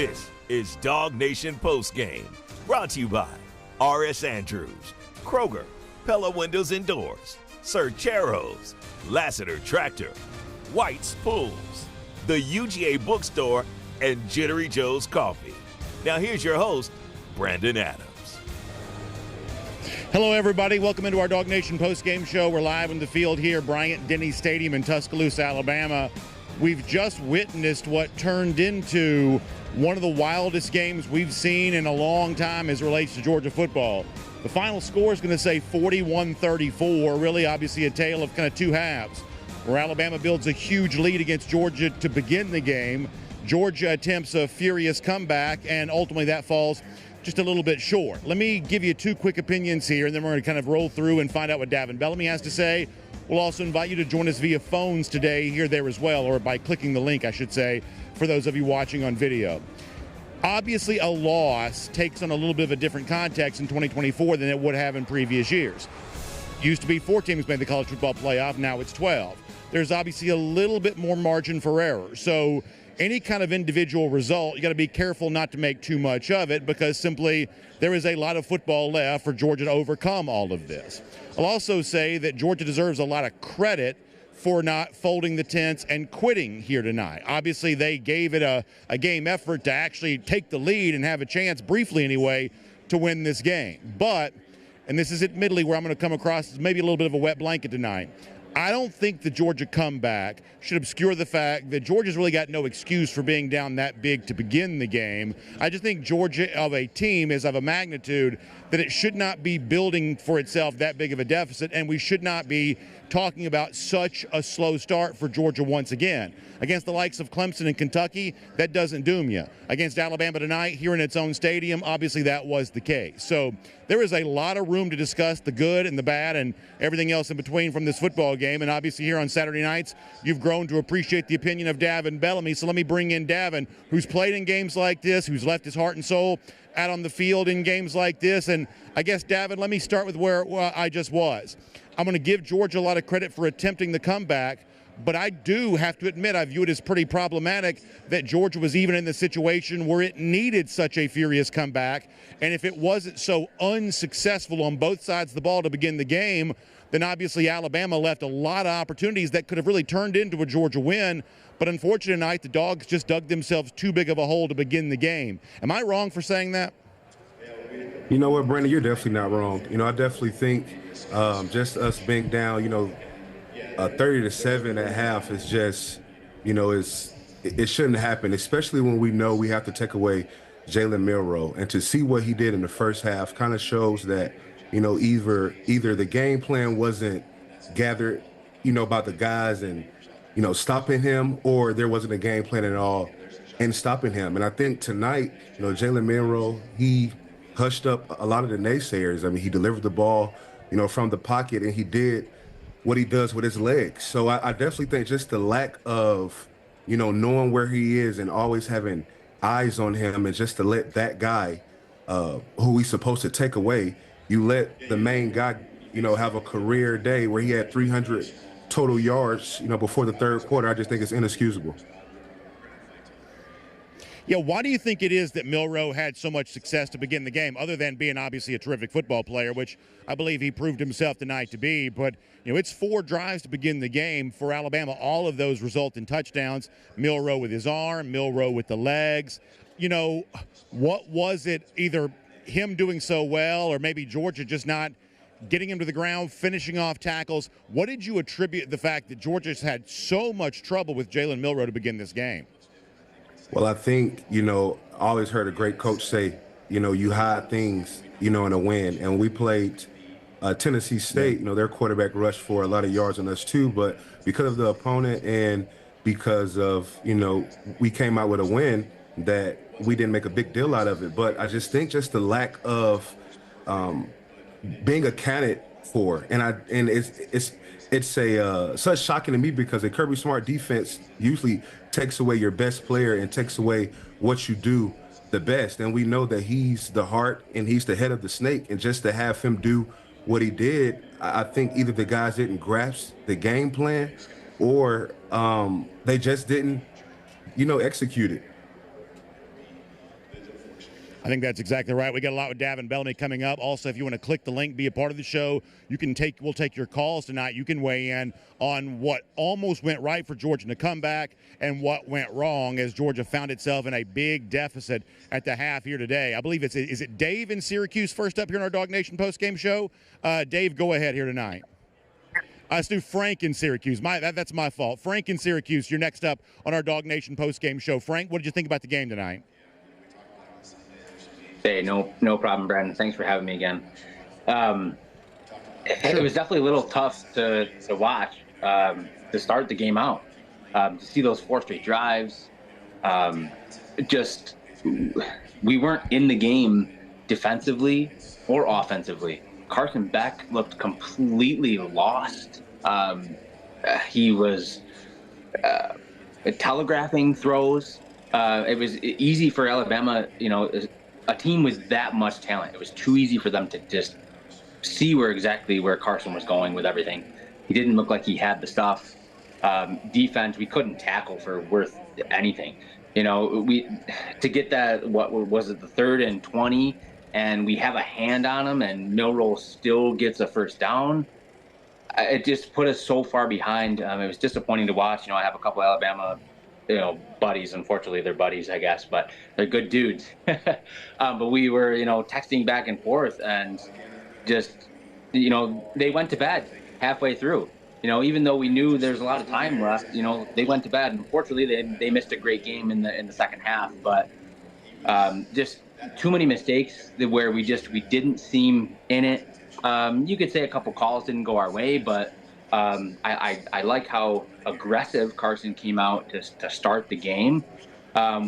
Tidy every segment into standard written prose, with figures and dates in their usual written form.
This is DawgNation Postgame, brought to you by R.S. Andrews, Kroger, Pella Windows and Doors, Cercheros, Lassiter Tractor, White's Pools, the UGA Bookstore, and Jittery Joe's Coffee. Now here's your host, Brandon Adams. Hello, everybody. Welcome into our DawgNation Postgame show. We're live in the field here, Bryant-Denny Stadium in Tuscaloosa, Alabama. We've just witnessed what turned into one of the wildest games we've seen in a long time as it relates to Georgia football. The final score is going to say 41-34, really obviously a tale of kind of two halves, where Alabama builds a huge lead against Georgia to begin the game. Georgia attempts a furious comeback, and ultimately that falls just a little bit short. Let me give you two quick opinions here, and then we're going to kind of roll through and find out what Davin Bellamy has to say. We'll also invite you to join us via phones today here, there as well, or by clicking the link, I should say, for those of you watching on video. Obviously, a loss takes on a little bit of a different context in 2024 than it would have in previous years. Used to be 4 teams made the college football playoff, now it's 12. There's obviously a little bit more margin for error. So any kind of individual result, you got to be careful not to make too much of it, because simply there is a lot of football left for Georgia to overcome all of this. I'll also say that Georgia deserves a lot of credit for not folding the tents and quitting here tonight. Obviously, they gave it a game effort to actually take the lead and have a chance, briefly anyway, to win this game. But, and this is admittedly where I'm going to come across as maybe a little bit of a wet blanket tonight, I don't think the Georgia comeback should obscure the fact that Georgia's really got no excuse for being down that big to begin the game. I just think Georgia of a team is of a magnitude that it should not be building for itself that big of a deficit, and we should not be talking about such a slow start for Georgia once again. Against the likes of Clemson and Kentucky, that doesn't doom you. Against Alabama tonight, here in its own stadium, obviously that was the case. So there is a lot of room to discuss the good and the bad and everything else in between from this football game. And obviously here on Saturday nights, you've grown to appreciate the opinion of Davin Bellamy. So let me bring in Davin, who's played in games like this, who's left his heart and soul out on the field in games like this. And I guess, Davin, let me start with where I just was. I'm going to give Georgia a lot of credit for attempting the comeback, but I do have to admit I view it as pretty problematic that Georgia was even in the situation where it needed such a furious comeback. And if it wasn't so unsuccessful on both sides of the ball to begin the game, then obviously Alabama left a lot of opportunities that could have really turned into a Georgia win. But unfortunately tonight, the Dogs just dug themselves too big of a hole to begin the game. Am I wrong for saying that? You know what, Brandon, you're definitely not wrong. You know, I definitely think just us being down, 30-7 at half is just, it shouldn't happen, especially when we know we have to take away Jalen Milroe. And to see what he did in the first half kind of shows that, either the game plan wasn't gathered, about the guys and, stopping him, or there wasn't a game plan at all in stopping him. And I think tonight, Jalen Milroe, he hushed up a lot of the naysayers. I mean, he delivered the ball, from the pocket, and he did what he does with his legs. So I definitely think just the lack of, knowing where he is and always having eyes on him, and just to let that guy who he's supposed to take away, you let the main guy, have a career day where he had 300 total yards, before the third quarter. I just think it's inexcusable. Yeah, why do you think it is that Milroe had so much success to begin the game, other than being obviously a terrific football player, which I believe he proved himself tonight to be? But, it's 4 drives to begin the game for Alabama. All of those result in touchdowns. Milroe with his arm, Milroe with the legs. What was it, either him doing so well or maybe Georgia just not getting him to the ground, finishing off tackles? What did you attribute the fact that Georgia's had so much trouble with Jalen Milroe to begin this game? Well, I think, I always heard a great coach say, you hide things, in a win. And we played Tennessee State, their quarterback rushed for a lot of yards on us too. But because of the opponent and because of, we came out with a win, that we didn't make a big deal out of it. But I just think just the lack of being accounted for. And it's such shocking to me, because a Kirby Smart defense usually takes away your best player and takes away what you do the best. And we know that he's the heart and he's the head of the snake. And just to have him do what he did, I think either the guys didn't grasp the game plan, or they just didn't, execute it. I think that's exactly right. We got a lot with Davin Bellamy coming up. Also, if you want to click the link, be a part of the show, we'll take your calls tonight. You can weigh in on what almost went right for Georgia in the comeback and what went wrong as Georgia found itself in a big deficit at the half here today. I believe is it Dave in Syracuse first up here in our DawgNation postgame show? Dave, go ahead here tonight. Let's do Frank in Syracuse. That's my fault. Frank in Syracuse, you're next up on our DawgNation postgame show. Frank, what did you think about the game tonight? Hey, no problem, Brandon. Thanks for having me again. It was definitely a little tough to watch to start the game out. To see those 4 straight drives, we weren't in the game defensively or offensively. Carson Beck looked completely lost. He was telegraphing throws. It was easy for Alabama, a team with that much talent. It was too easy for them to just see exactly where Carson was going with everything. He didn't look like he had the stuff. Defense, we couldn't tackle for worth anything. To get that, what was it, the 3rd and 20, and we have a hand on him, and Milroe still gets a first down. It just put us so far behind. It was disappointing to watch. I have a couple Alabama buddies. Unfortunately, they're buddies, I guess, but they're good dudes. But we were, texting back and forth, and just, they went to bed halfway through. Even though we knew there's a lot of time left, they went to bed. Unfortunately, they missed a great game in the second half, but just too many mistakes where we didn't seem in it. You could say a couple calls didn't go our way, but I like how aggressive Carson came out to start the game.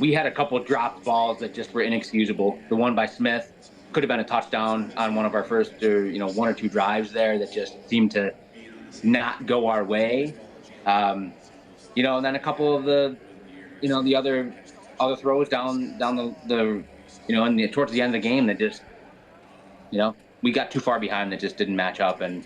We had a couple dropped balls that just were inexcusable. The one by Smith could have been a touchdown on one of our first, 1 or 2 drives there that just seemed to not go our way. And then a couple of the other throws down the towards the end of the game that just, we got too far behind that just didn't match up. And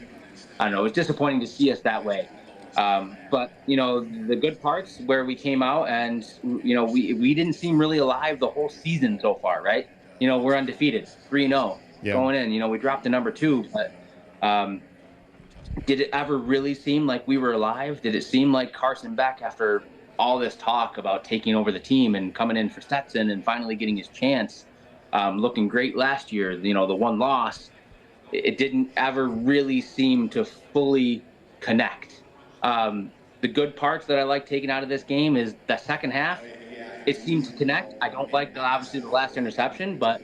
I don't know, it was disappointing to see us that way. But, the good parts where we came out and, we didn't seem really alive the whole season so far, right? We're undefeated, 3-0 going in. We dropped to number 2, but did it ever really seem like we were alive? Did it seem like Carson Beck, after all this talk about taking over the team and coming in for Stetson and finally getting his chance, looking great last year, the one loss, it didn't ever really seem to fully connect. The good parts that I like taking out of this game is the second half. It seemed to connect. I don't like, obviously, the last interception, but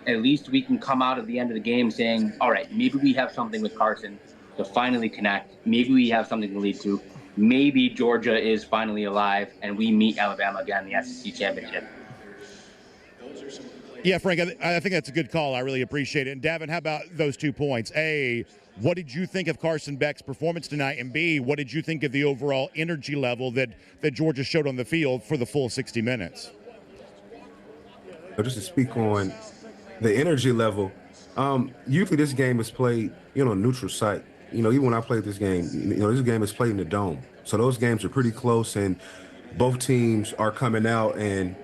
at least we can come out at the end of the game saying, all right, maybe we have something with Carson to finally connect. Maybe we have something to lead to. Maybe Georgia is finally alive and we meet Alabama again in the SEC championship. Yeah, Frank, I think that's a good call. I really appreciate it. And Davin, how about those 2 points? A, what did you think of Carson Beck's performance tonight? And B, what did you think of the overall energy level that Georgia showed on the field for the full 60 minutes? Just to speak on the energy level, usually this game is played, neutral site. Even when I played this game, this game is played in the dome. So those games are pretty close, and both teams are coming out, and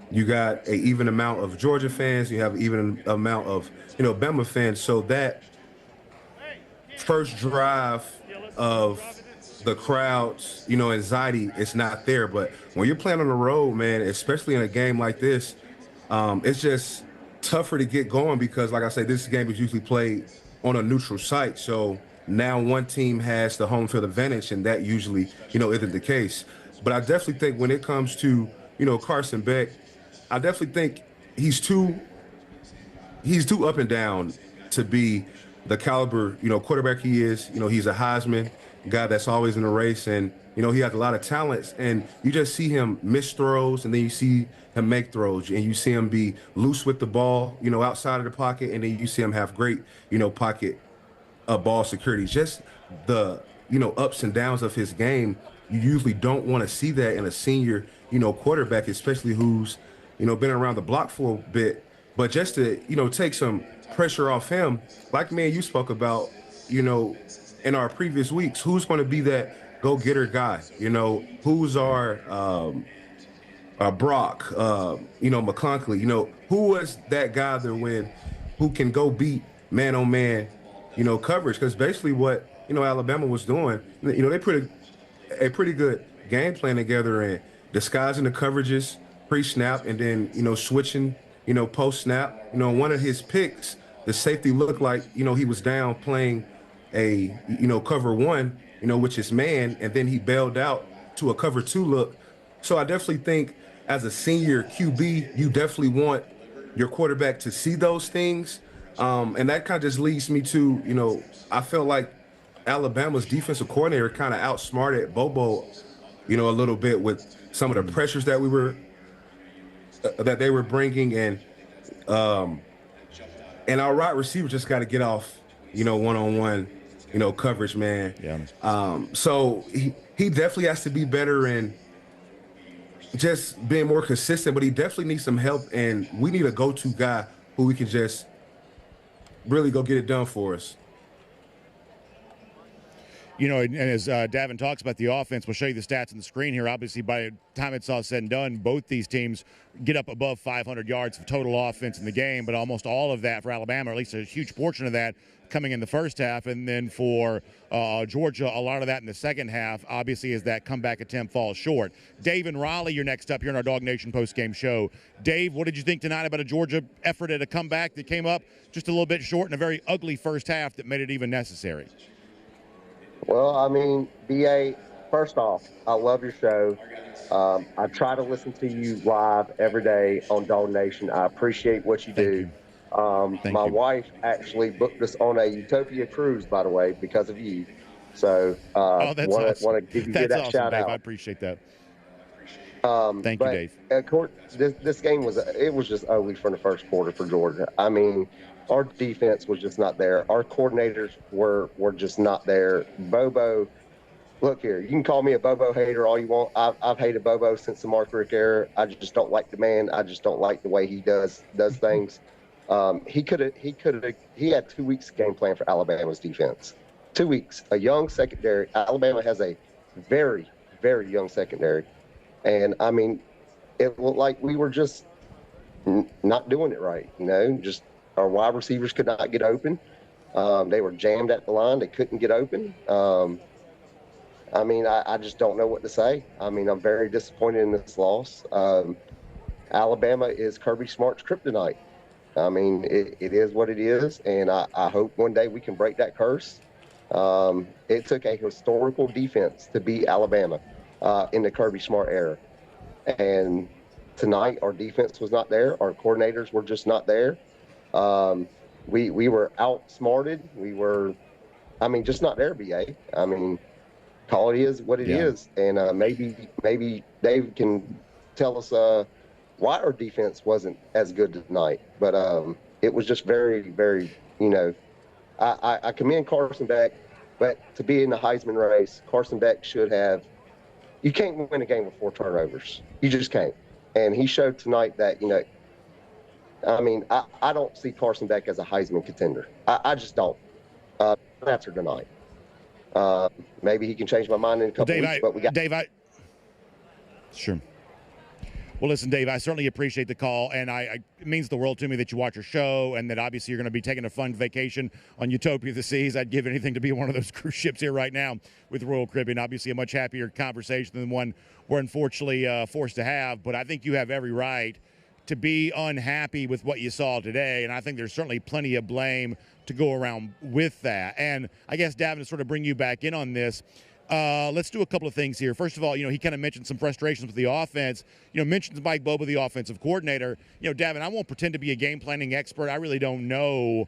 you got an even amount of Georgia fans. You have an even amount of, Bama fans. So that first drive of the crowd's, anxiety is not there. But when you're playing on the road, man, especially in a game like this, it's just tougher to get going because, like I said, this game is usually played on a neutral site. So now one team has the home field advantage, and that usually, isn't the case. But I definitely think when it comes to, Carson Beck, I definitely think he's too up and down to be the caliber, quarterback he is. He's a Heisman guy that's always in the race, and, he has a lot of talents, and you just see him miss throws, and then you see him make throws, and you see him be loose with the ball, outside of the pocket, and then you see him have great, pocket ball security. Just the, ups and downs of his game. You usually don't want to see that in a senior, quarterback, especially who's, been around the block for a bit. But just to, take some pressure off him, like me and you spoke about, in our previous weeks, who's going to be that go-getter guy? Who's our Brock, McConkey, who was that guy there who can go beat man on man, coverage? Because basically what, Alabama was doing, they put a pretty good game plan together and disguising the coverages pre-snap and then, switching, post-snap. One of his picks, the safety looked like, he was down playing a, cover one, which is man, and then he bailed out to a cover two look. So I definitely think as a senior QB, you definitely want your quarterback to see those things. And that kind of just leads me to, I felt like Alabama's defensive coordinator kind of outsmarted Bobo, a little bit with some of the pressures that that they were bringing, and our wide receiver just got to get off, one-on-one, coverage, man. Yeah. So he definitely has to be better in just being more consistent, but he definitely needs some help, and we need a go-to guy who we can just really go get it done for us. And as Davin talks about the offense, we'll show you the stats on the screen here. Obviously, by the time it's all said and done, both these teams get up above 500 yards of total offense in the game, but almost all of that for Alabama, or at least a huge portion of that, coming in the first half. And then for Georgia, a lot of that in the second half, obviously, as that comeback attempt falls short. Dave and Raleigh, you're next up here in our DawgNation postgame show. Dave, what did you think tonight about a Georgia effort at a comeback that came up just a little bit short in a very ugly first half that made it even necessary? Well, BA, first off, I love your show. I try to listen to you live every day on DawgNation. I appreciate what you do. My wife actually booked us on a Utopia cruise, by the way, because of you. So want to give you that awesome, shout Dave. out. I appreciate that. Thank you, Dave. Of course, this game was just ugly from the first quarter for Georgia. Our defense was just not there. Our coordinators were just not there. Bobo, look here, you can call me a Bobo hater all you want. I've hated Bobo since the Mark Richt era. I just don't like the man. I just don't like the way he does things. He had 2 weeks game plan for Alabama's defense. 2 weeks. A young secondary. Alabama has a very, very young secondary. And it looked like we were just not doing it right. Just our wide receivers could not get open. They were jammed at the line. They couldn't get open. I just don't know what to say. I'm very disappointed in this loss. Alabama is Kirby Smart's kryptonite. It is what it is, and I hope one day we can break that curse. It took a historical defense to beat Alabama in the Kirby Smart era. And tonight, our defense was not there. Our coordinators were just not there. We were outsmarted. We were, just not there, BA. Call it is what it is. And maybe Dave can tell us why our defense wasn't as good tonight. But it was just very, very, I commend Carson Beck, but to be in the Heisman race, Carson Beck should have. You can't win a game with 4 turnovers. You just can't. And he showed tonight that, I don't see Carson Beck as a Heisman contender. I just don't. After tonight. Maybe he can change my mind in a couple weeks. But we got Sure. Well, listen, Dave, I certainly appreciate the call, and it means the world to me that you watch your show and that obviously you're going to be taking a fun vacation on Utopia the Seas. I'd give anything to be one of those cruise ships here right now with Royal Caribbean. Obviously a much happier conversation than one we're unfortunately forced to have, but I think you have every right to be unhappy with what you saw today, and I think there's certainly plenty of blame to go around with that. And I guess, Davin, to sort of bring you back in on this, let's do a couple of things here. First of all, he kind of mentioned some frustrations with the offense. Mentions Mike Bobo, the offensive coordinator. Davin, I won't pretend to be a game planning expert. I really don't know,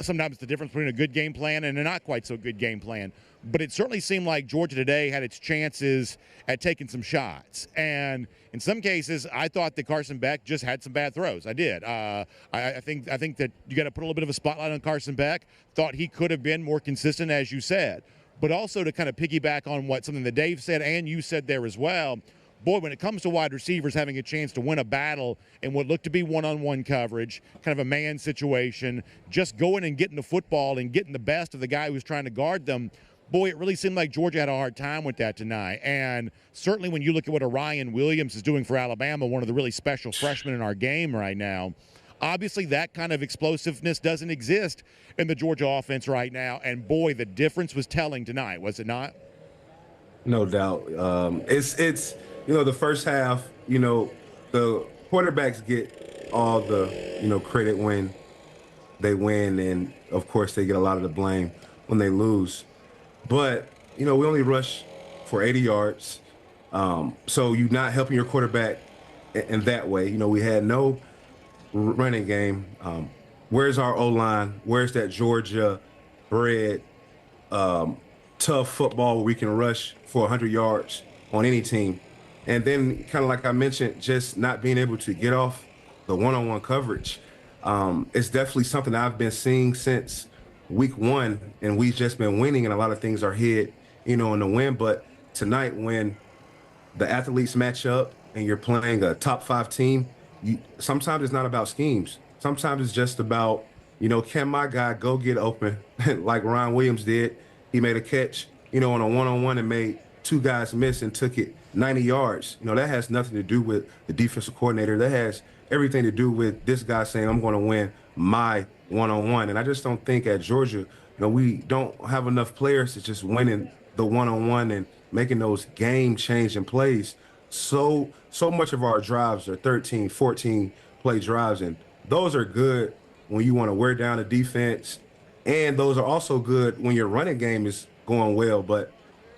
sometimes the difference between a good game plan and a not quite so good game plan. But it certainly seemed like Georgia today had its chances at taking some shots. And in some cases, I thought that Carson Beck just had some bad throws. I did. I think that you got to put a little bit of a spotlight on Carson Beck. Thought he could have been more consistent, as you said. But also to kind of piggyback on something that Dave said and you said there as well, boy, when it comes to wide receivers having a chance to win a battle in what looked to be one-on-one coverage, kind of a man situation, just going and getting the football and getting the best of the guy who's trying to guard them, boy, it really seemed like Georgia had a hard time with that tonight. And certainly when you look at what Orion Williams is doing for Alabama, one of the really special freshmen in our game right now, obviously that kind of explosiveness doesn't exist in the Georgia offense right now. And, boy, the difference was telling tonight, was it not? No doubt. It's the first half, the quarterbacks get all the, credit when they win. And, of course, they get a lot of the blame when they lose. But, we only rush for 80 yards. So you're not helping your quarterback in that way. We had no running game. Where's our O-line? Where's that Georgia-bred tough football where we can rush for 100 yards on any team? And then, kind of like I mentioned, just not being able to get off the one-on-one coverage. It's definitely something I've been seeing since week one, and we've just been winning, and a lot of things are hid, in the win. But tonight, when the athletes match up and you're playing a top 5 team, sometimes it's not about schemes. Sometimes it's just about, can my guy go get open like Ryan Williams did? He made a catch, on a one-on-one and made 2 guys miss and took it 90 yards. That has nothing to do with the defensive coordinator. That has everything to do with this guy saying, I'm going to win my one-on-one. And I just don't think at Georgia, we don't have enough players to just winning the one-on-one and making those game-changing plays. So much of our drives are 13, 14 play drives, and those are good when you want to wear down a defense, and those are also good when your running game is going well. But,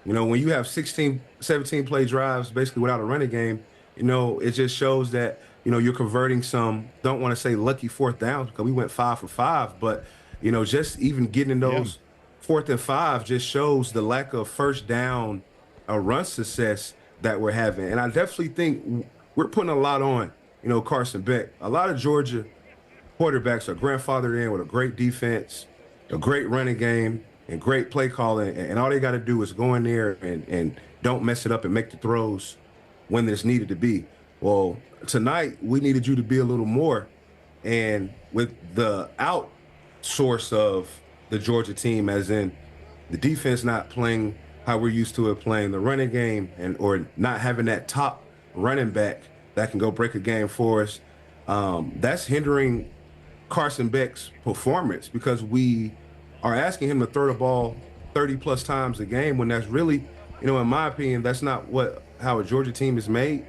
when you have 16, 17 play drives basically without a running game, it just shows that, you're converting some, don't want to say lucky 4th downs because we went 5 for 5, but, just even getting in those 4th and 5 just shows the lack of first down run success that we're having. And I definitely think we're putting a lot on, Carson Beck. A lot of Georgia quarterbacks are grandfathered in with a great defense, a great running game, and great play calling. And all they got to do is go in there and don't mess it up and make the throws when it's needed to be. Well, tonight we needed you to be a little more. And with the outsource of the Georgia team, as in the defense not playing how we're used to it playing, the running game, or not having that top running back that can go break a game for us, that's hindering Carson Beck's performance, because we are asking him to throw the ball 30-plus times a game when that's really, in my opinion, that's not how a Georgia team is made,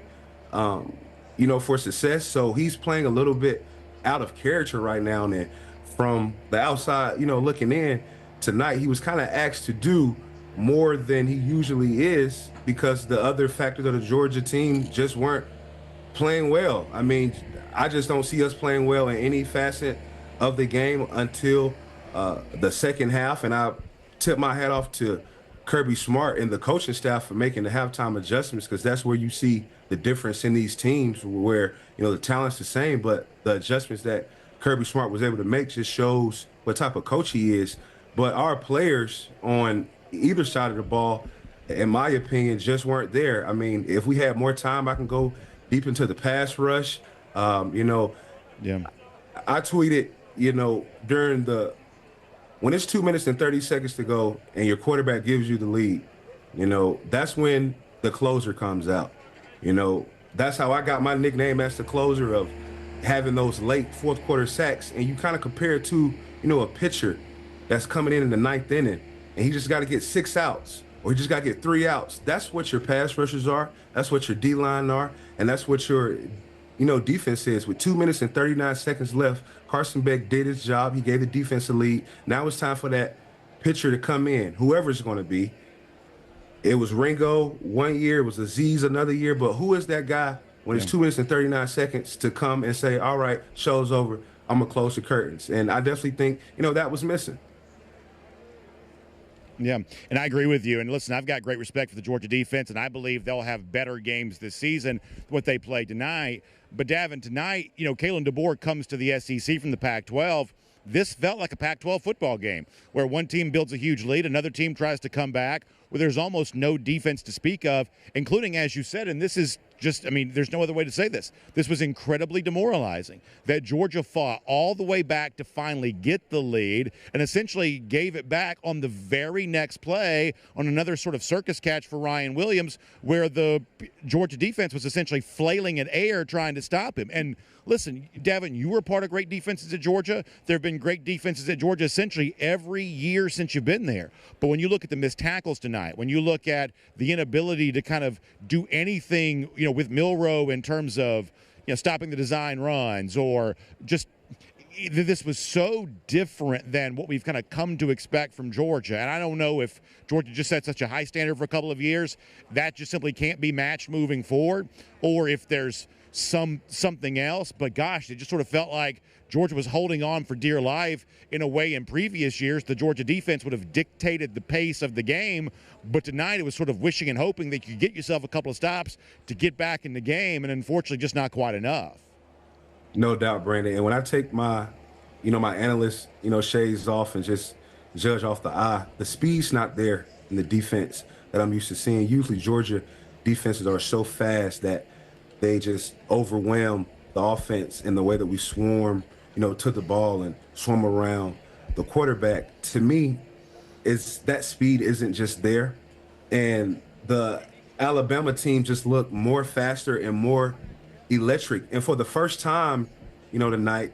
for success. So he's playing a little bit out of character right now. And from the outside, looking in, tonight he was kind of asked to do more than he usually is because the other factors of the Georgia team just weren't playing well. I mean, I just don't see us playing well in any facet of the game until the second half. And I tip my hat off to Kirby Smart and the coaching staff for making the halftime adjustments, because that's where you see the difference in these teams where, the talent's the same, but the adjustments that Kirby Smart was able to make just shows what type of coach he is. But our players on either side of the ball, in my opinion, just weren't there. I mean, if we had more time, I can go deep into the pass rush. I tweeted, when it's 2 minutes and 30 seconds to go and your quarterback gives you the lead, that's when the closer comes out. That's how I got my nickname as the closer, of having those late fourth quarter sacks. And you kind of compare it to, a pitcher that's coming in the 9th inning, and he just got to get 6 outs, or he just got to get 3 outs. That's what your pass rushers are. That's what your D-line are. And that's what your, defense is. With 2 minutes and 39 seconds left, Carson Beck did his job. He gave the defense a lead. Now it's time for that pitcher to come in, whoever it's going to be. It was Ringo one year. It was Aziz another year. But who is that guy when it's 2 minutes and 39 seconds to come and say, all right, show's over, I'm going to close the curtains? And I definitely think, that was missing. Yeah, and I agree with you. And listen, I've got great respect for the Georgia defense, and I believe they'll have better games this season than what they played tonight. But, Davin, tonight, Kalen DeBoer comes to the SEC from the Pac-12. This felt like a Pac-12 football game where one team builds a huge lead, another team tries to come back. where there's almost no defense to speak of, including, as you said, and this is just, I mean, there's no other way to say this. This was incredibly demoralizing that Georgia fought all the way back to finally get the lead and essentially gave it back on the very next play on another sort of circus catch for Ryan Williams, where the Georgia defense was essentially flailing in air trying to stop him. And listen, Davin, you were part of great defenses at Georgia. There have been great defenses at Georgia essentially every year since you've been there. But when you look at the missed tackles tonight, when you look at the inability to kind of do anything, with Milroe in terms of, stopping the design runs, or just this was so different than what we've kind of come to expect from Georgia. And I don't know if Georgia just set such a high standard for a couple of years that just simply can't be matched moving forward, or if there's something else. But gosh, it just sort of felt like Georgia was holding on for dear life in a way. In previous years, the Georgia defense would have dictated the pace of the game, but tonight it was sort of wishing and hoping that you could get yourself a couple of stops to get back in the game, and unfortunately just not quite enough. No doubt, Brandon. And when I take my analyst, shades off and just judge off the eye, the speed's not there in the defense that I'm used to seeing. Usually Georgia defenses are so fast that they just overwhelm the offense in the way that we swarm, to the ball and swarm around the quarterback. To me, that speed isn't just there. And the Alabama team just looked more faster and more electric. And for the first time, tonight,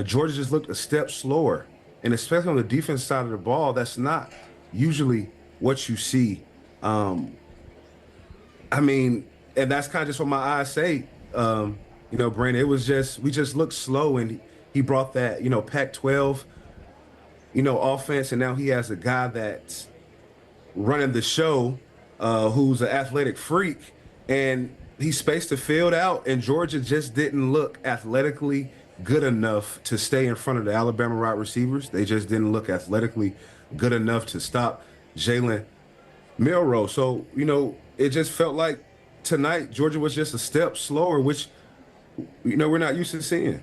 Georgia just looked a step slower. And especially on the defense side of the ball, that's not usually what you see. And that's kind of just what my eyes say. Brandon, it was we just looked slow, and he brought that, Pac-12, offense, and now he has a guy that's running the show, who's an athletic freak, and he spaced the field out, and Georgia just didn't look athletically good enough to stay in front of the Alabama wide receivers. They just didn't look athletically good enough to stop Jalen Milroe. So, it just felt like tonight Georgia was just a step slower, which, we're not used to seeing.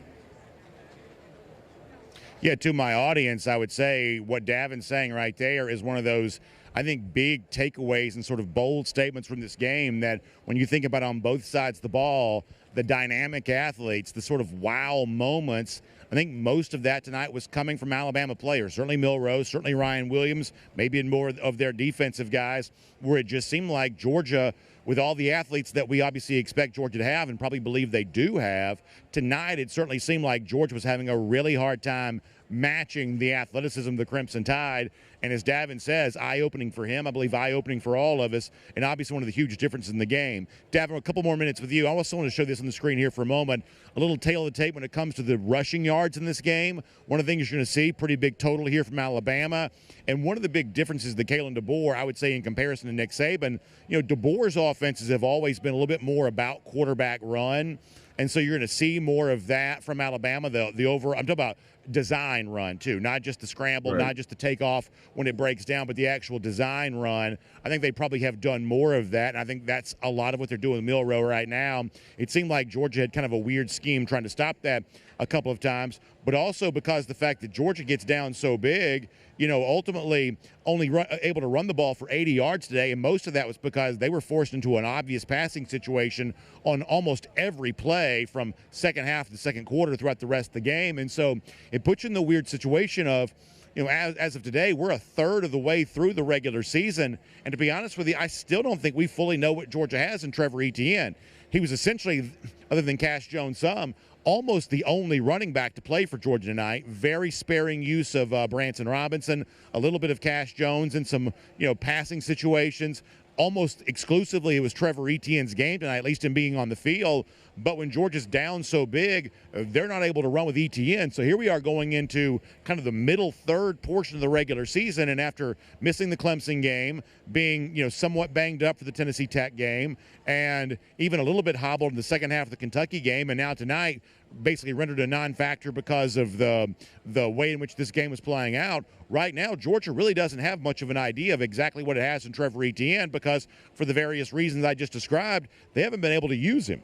Yeah, to my audience, I would say what Davin's saying right there is one of those, I think, big takeaways and sort of bold statements from this game that when you think about on both sides of the ball, the dynamic athletes, the sort of wow moments, I think most of that tonight was coming from Alabama players. Certainly Milroe, certainly Ryan Williams, maybe in more of their defensive guys, where it just seemed like Georgia, with all the athletes that we obviously expect Georgia to have and probably believe they do have, tonight it certainly seemed like Georgia was having a really hard time matching the athleticism of the Crimson Tide. And as Davin says, eye-opening for him, I believe eye-opening for all of us, and obviously one of the huge differences in the game. Davin, a couple more minutes with you. I also want to show this on the screen here for a moment. A little tail of the tape when it comes to the rushing yards in this game. One of the things you're going to see, pretty big total here from Alabama. And one of the big differences that Kalen DeBoer, I would say in comparison to Nick Saban, DeBoer's offenses have always been a little bit more about quarterback run. And so you're going to see more of that from Alabama. I'm talking about design run too, not just the scramble, right, not just the takeoff when it breaks down, but the actual design run. I think they probably have done more of that, and I think that's a lot of what they're doing with Milroe right now. It seemed like Georgia had kind of a weird scheme trying to stop that a couple of times, but also because the fact that Georgia gets down so big, ultimately only able to run the ball for 80 yards today, and most of that was because they were forced into an obvious passing situation on almost every play from second half to the second quarter throughout the rest of the game. And so it puts you in the weird situation of, as of today, we're a third of the way through the regular season. And to be honest with you, I still don't think we fully know what Georgia has in Trevor Etienne. He was essentially, other than Cash Jones some, almost the only running back to play for Georgia tonight. Very sparing use of Branson Robinson, a little bit of Cash Jones in some, passing situations. Almost exclusively it was Trevor Etienne's game tonight, at least him being on the field. But when Georgia's down so big, they're not able to run with Etienne. So here we are going into kind of the middle third portion of the regular season, and after missing the Clemson game, being somewhat banged up for the Tennessee Tech game, and even a little bit hobbled in the second half of the Kentucky game, and now tonight basically rendered a non-factor because of the way in which this game was playing out. Right now, Georgia really doesn't have much of an idea of exactly what it has in Trevor Etienne because, for the various reasons I just described, they haven't been able to use him.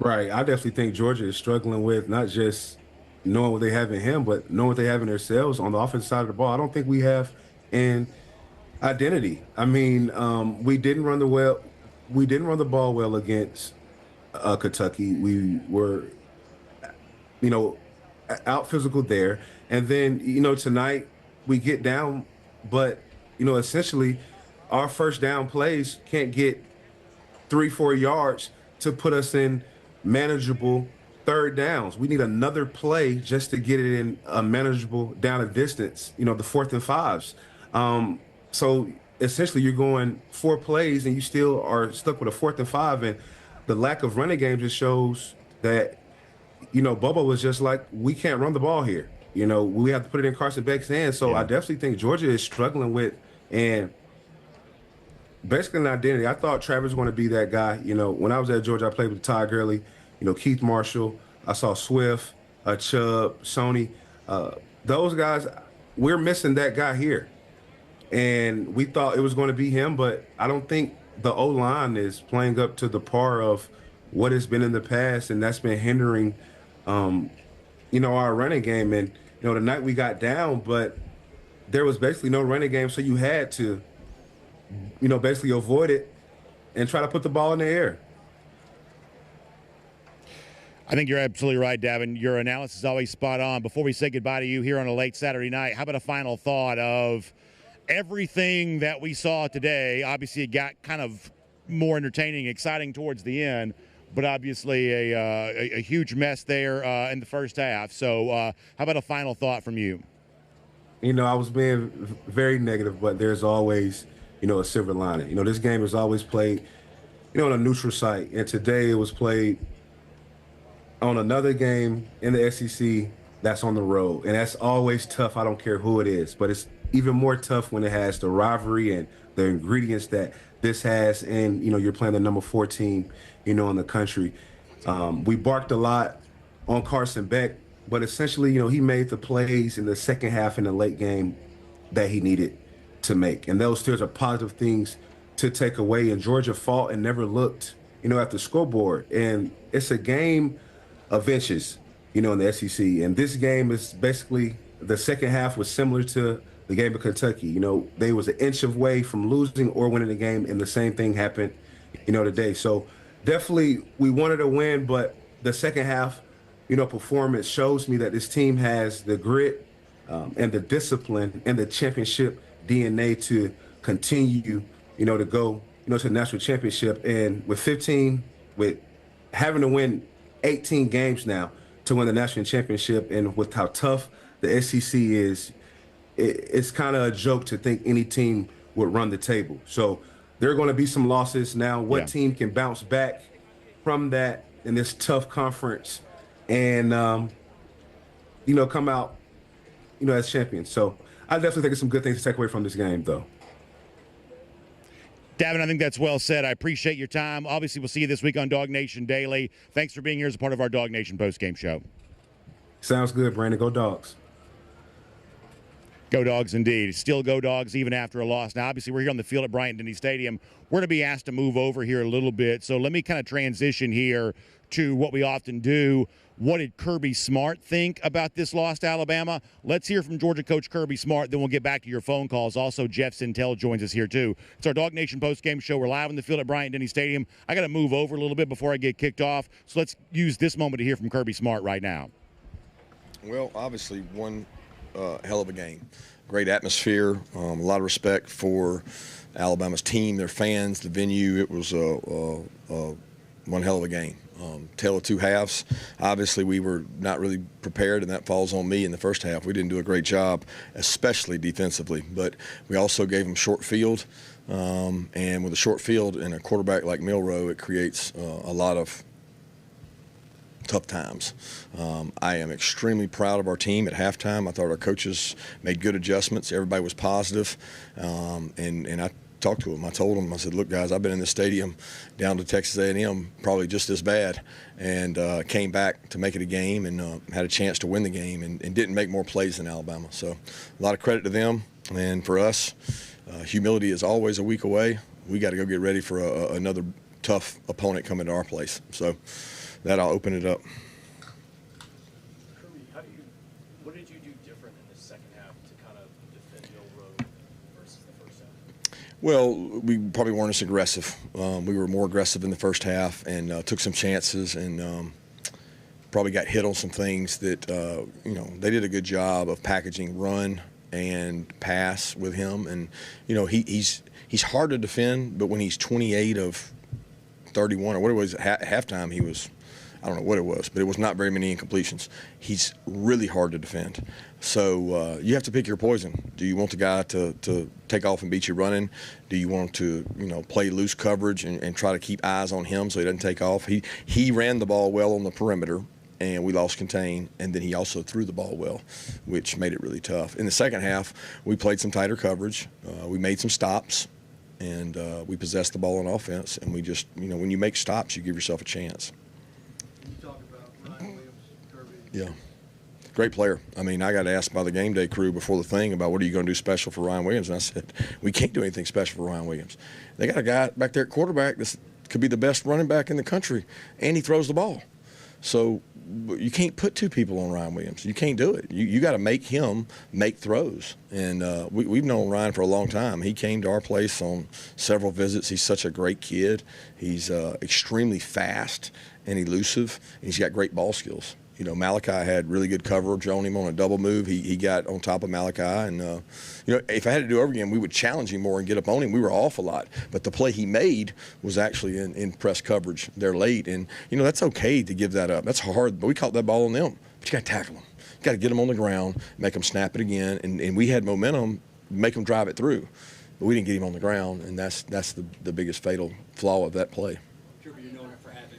Right. I definitely think Georgia is struggling with not just knowing what they have in him, but knowing what they have in themselves on the offensive side of the ball. I don't think we have in Identity. I mean, we didn't run the ball well against Kentucky. We were, you know, out physical there. And then, tonight we get down, but, essentially our first down plays can't get 3, 4 yards to put us in manageable third downs. We need another play just to get it in a manageable down a distance, the 4th and 5s. So essentially you're going 4 plays and you still are stuck with a 4th and 5. And the lack of running game just shows that, Bubba was just like, we can't run the ball here. We have to put it in Carson Beck's hands. So Yeah. I definitely think Georgia is struggling with, and basically an identity. I thought Travis was going to be that guy. When I was at Georgia, I played with Todd Gurley, Keith Marshall. I saw Swift, Chubb, Sony. Those guys, we're missing that guy here. And we thought it was going to be him, but I don't think the O-line is playing up to the par of what it's been in the past, and that's been hindering, our running game. And, tonight we got down, but there was basically no running game, so you had to, basically avoid it and try to put the ball in the air. I think you're absolutely right, Davin. Your analysis is always spot on. Before we say goodbye to you here on a late Saturday night, how about a final thought of everything that we saw today? Obviously, it got kind of more entertaining, exciting towards the end, but obviously a huge mess there in the first half. So how about a final thought from you? I was being very negative, but there's always, a silver lining. This game is always played, on a neutral site. And today it was played on another game in the SEC that's on the road. And that's always tough. I don't care who it is. But it's even more tough when it has the rivalry and the ingredients that this has. And, you're playing the number 4 team, in the country. We barked a lot on Carson Beck, but essentially, he made the plays in the second half in the late game that he needed to make. And those still are positive things to take away. And Georgia fought and never looked, at the scoreboard. And it's a game of inches, in the SEC. And this game is basically, the second half was similar to the game of Kentucky. They was an inch away from losing or winning the game, and the same thing happened, today. So definitely we wanted to win, but the second half, performance shows me that this team has the grit and the discipline and the championship DNA to continue, to go, to the national championship. And with having to win 18 games now to win the national championship, and with how tough the SEC is, it's kind of a joke to think any team would run the table. So there are going to be some losses. Now, what team can bounce back from that in this tough conference and, come out, as champions? So I definitely think it's some good things to take away from this game, though. Davin, I think that's well said. I appreciate your time. Obviously, we'll see you this week on DawgNation Daily. Thanks for being here as a part of our DawgNation Postgame show. Sounds good, Brandon. Go Dogs. Go Dogs indeed. Still go Dogs even after a loss. Now, obviously, we're here on the field at Bryant-Denny Stadium. We're going to be asked to move over here a little bit. So let me kind of transition here to what we often do. What did Kirby Smart think about this loss to Alabama? Let's hear from Georgia coach Kirby Smart, then we'll get back to your phone calls. Also, Jeff Sintel joins us here, too. It's our DawgNation postgame show. We're live on the field at Bryant-Denny Stadium. I got to move over a little bit before I get kicked off, so let's use this moment to hear from Kirby Smart right now. Well, obviously, one hell of a game. Great atmosphere, a lot of respect for Alabama's team, their fans, the venue. It was one hell of a game. Tale of two halves. Obviously, we were not really prepared, and that falls on me in the first half. We didn't do a great job, especially defensively. But we also gave them short field, and with a short field and a quarterback like Milroe, it creates a lot of tough times. I am extremely proud of our team at halftime. I thought our coaches made good adjustments. Everybody was positive, and I talked to them. I told them, I said, look, guys, I've been in the stadium down to Texas A&M probably just as bad, and came back to make it a game and had a chance to win the game and didn't make more plays than Alabama. So a lot of credit to them. And for us, humility is always a week away. We got to go get ready for another tough opponent coming to our place. So that I'll open it up. Kirby, what did you do different in the second half to kind of defend Milroe versus the first half? Well, we probably weren't as aggressive. We were more aggressive in the first half and took some chances and probably got hit on some things that, they did a good job of packaging run and pass with him. And, he's hard to defend, but when he's 28 of 31 or what it was at halftime, he was, I don't know what it was, but it was not very many incompletions. He's really hard to defend. So you have to pick your poison. Do you want the guy to take off and beat you running? Do you want to, play loose coverage and try to keep eyes on him so he doesn't take off? He ran the ball well on the perimeter, and we lost contain, and then he also threw the ball well, which made it really tough. In the second half, we played some tighter coverage. We made some stops, and we possessed the ball on offense, and we just, when you make stops, you give yourself a chance. You talk about Ryan Williams, Kirby. Yeah. Great player. I mean, I got asked by the game day crew before the thing about what are you going to do special for Ryan Williams, and I said, we can't do anything special for Ryan Williams. They got a guy back there at quarterback that could be the best running back in the country, and he throws the ball. So you can't put two people on Ryan Williams. You can't do it. You got to make him make throws. And we've known Ryan for a long time. He came to our place on several visits. He's such a great kid. He's extremely fast and elusive, and he's got great ball skills. Malachi had really good coverage on him on a double move. He got on top of Malachi. And, if I had to do it over again, we would challenge him more and get up on him. We were off a lot. But the play he made was actually in press coverage there late. And, that's okay to give that up. That's hard. But we caught that ball on them. But you got to tackle them. You got to get them on the ground, make them snap it again. And we had momentum, make them drive it through. But we didn't get him on the ground. And that's the biggest fatal flaw of that play. Kirby, you're known for having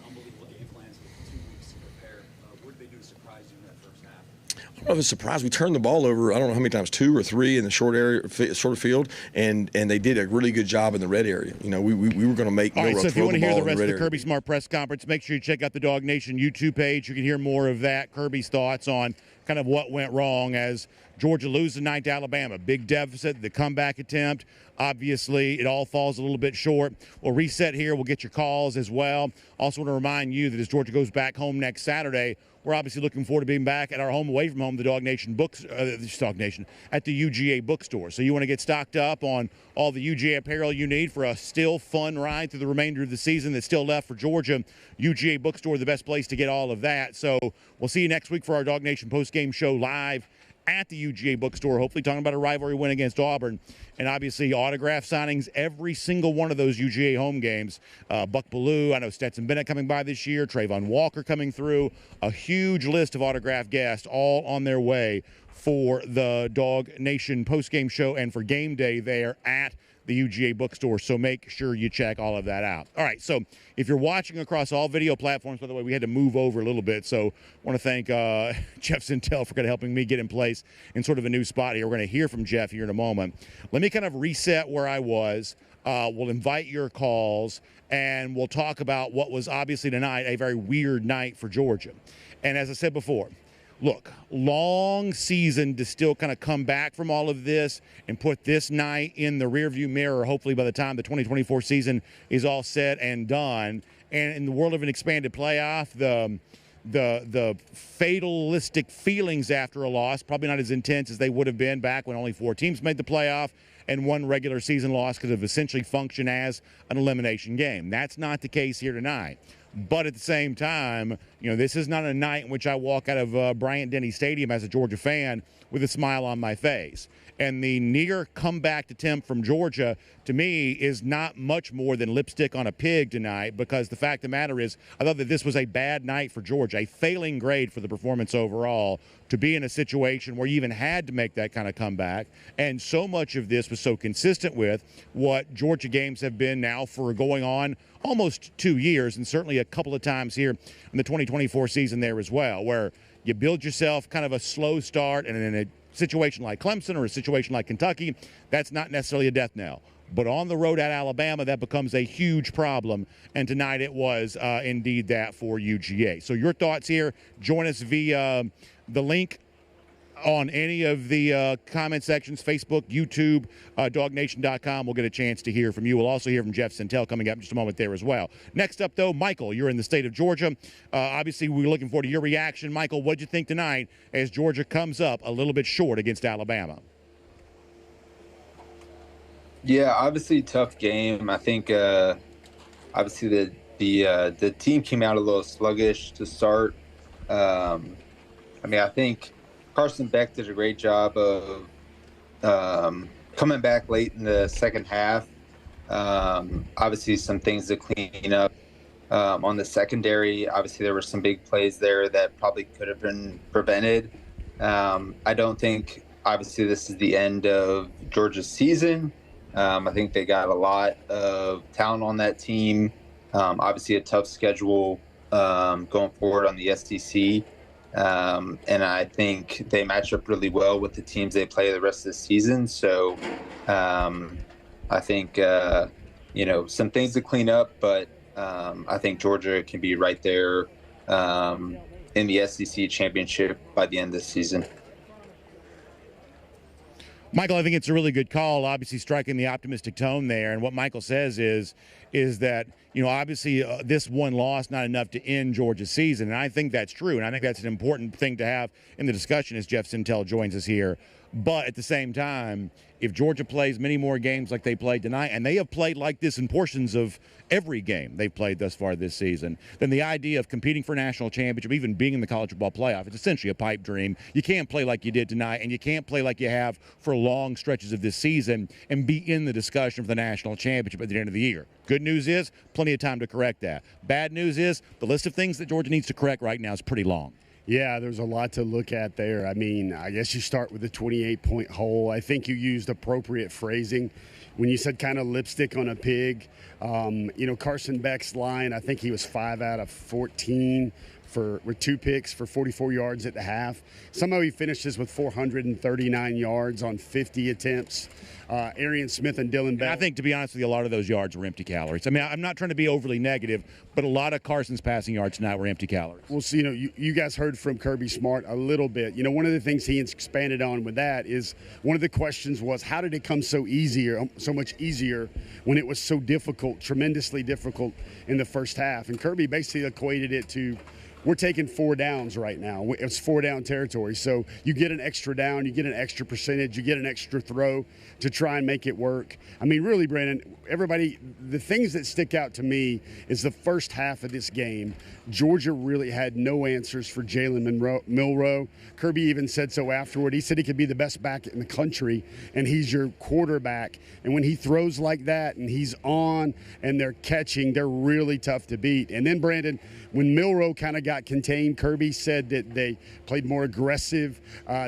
unbelievable game plans with 2 weeks to prepare. What did they do to surprise you in that first half? I don't know if it's a surprise. We turned the ball over, I don't know how many times, 2 or 3 in the short field, and they did a really good job in the red area. We were going to make All right, Milroe so if you throw want the to hear ball the in rest the of red the area. Kirby Smart press conference, make sure you check out the DawgNation YouTube page. You can hear more of that, Kirby's thoughts on kind of what went wrong as Georgia loses tonight to Alabama. Big deficit, the comeback attempt. Obviously, it all falls a little bit short. We'll reset here. We'll get your calls as well. Also want to remind you that as Georgia goes back home next Saturday, we're obviously looking forward to being back at our home away from home, the DawgNation books, DawgNation, at the UGA bookstore. So you want to get stocked up on all the UGA apparel you need for a still fun ride through the remainder of the season that's still left for Georgia. UGA bookstore, the best place to get all of that. So we'll see you next week for our DawgNation postgame show live at the UGA bookstore, hopefully talking about a rivalry win against Auburn. And obviously autograph signings every single one of those UGA home games. Buck Bellew, I know Stetson Bennett coming by this year, Trayvon Walker coming through. A huge list of autograph guests all on their way for the DawgNation postgame show and for game day there at the UGA bookstore. So make sure you check all of that out. All right, so if you're watching across all video platforms, by the way, we had to move over a little bit, so I want to thank Jeff Sintel for kind of helping me get in place in sort of a new spot here. We're going to hear from Jeff here in a moment. Let me kind of reset where I was. We'll invite your calls, and we'll talk about what was obviously tonight a very weird night for Georgia. And as I said before, look, long season to still kind of come back from all of this and put this night in the rearview mirror, hopefully by the time the 2024 season is all said and done. And in the world of an expanded playoff, the fatalistic feelings after a loss, probably not as intense as they would have been back when only 4 teams made the playoff and 1 regular season loss could have essentially functioned as an elimination game. That's not the case here tonight. But at the same time, this is not a night in which I walk out of Bryant-Denny Stadium as a Georgia fan with a smile on my face. And the near comeback attempt from Georgia, to me, is not much more than lipstick on a pig tonight, because the fact of the matter is, I thought that this was a bad night for Georgia, a failing grade for the performance overall, to be in a situation where you even had to make that kind of comeback. And so much of this was so consistent with what Georgia games have been now for going on almost 2 years, and certainly a couple of times here in the 2024 season there as well, where you build yourself kind of a slow start, and in a situation like Clemson or a situation like Kentucky, that's not necessarily a death knell. But on the road at Alabama, that becomes a huge problem, and tonight it was indeed that for UGA. So your thoughts here, join us via the link on any of the comment sections, Facebook, YouTube, DawgNation.com. We'll get a chance to hear from you. We'll also hear from Jeff Sintel coming up in just a moment there as well. Next up, though, Michael, you're in the state of Georgia. Obviously, we're looking forward to your reaction. Michael, what'd you think tonight as Georgia comes up a little bit short against Alabama? Yeah, obviously tough game. I think obviously the team came out a little sluggish to start. I think Carson Beck did a great job of coming back late in the second half. Obviously, some things to clean up on the secondary. Obviously, there were some big plays there that probably could have been prevented. I don't think, obviously, this is the end of Georgia's season. I think they got a lot of talent on that team. Obviously, a tough schedule going forward on the SEC. And I think they match up really well with the teams they play the rest of the season. So I think, some things to clean up, but I think Georgia can be right there in the SEC championship by the end of the season. Michael, I think it's a really good call, obviously striking the optimistic tone there. And what Michael says is that, obviously this one loss, not enough to end Georgia's season. And I think that's true. And I think that's an important thing to have in the discussion as Jeff Sintel joins us here. But at the same time, if Georgia plays many more games like they played tonight, and they have played like this in portions of every game they've played thus far this season, then the idea of competing for a national championship, even being in the college football playoff, it's essentially a pipe dream. You can't play like you did tonight, and you can't play like you have for long stretches of this season and be in the discussion for the national championship at the end of the year. Good news is, plenty of time to correct that. Bad news is, the list of things that Georgia needs to correct right now is pretty long. Yeah, there's a lot to look at there. I mean, I guess you start with the 28-point hole. I think you used appropriate phrasing when you said kind of lipstick on a pig. Carson Beck's line, I think he was 5 out of 14 with 2 picks for 44 yards at the half. Somehow he finishes with 439 yards on 50 attempts. Arian Smith and Dylan Bell. I think, to be honest with you, a lot of those yards were empty calories. I mean, I'm not trying to be overly negative, but a lot of Carson's passing yards tonight were empty calories. Well, so, you guys heard from Kirby Smart a little bit. One of the things he expanded on with that is one of the questions was, how did it come so much easier when it was so difficult, tremendously difficult in the first half? And Kirby basically equated it to, we're taking 4 downs right now. It's 4 down territory. So you get an extra down, you get an extra percentage, you get an extra throw to try and make it work. I mean, really, Brandon, everybody, the things that stick out to me is the first half of this game, Georgia really had no answers for Jalen Milroe. Kirby even said so afterward. He said he could be the best back in the country, and he's your quarterback. And when he throws like that and he's on and they're catching, they're really tough to beat. And then, Brandon, when Milroe kind of got contained, Kirby said that they played more aggressive.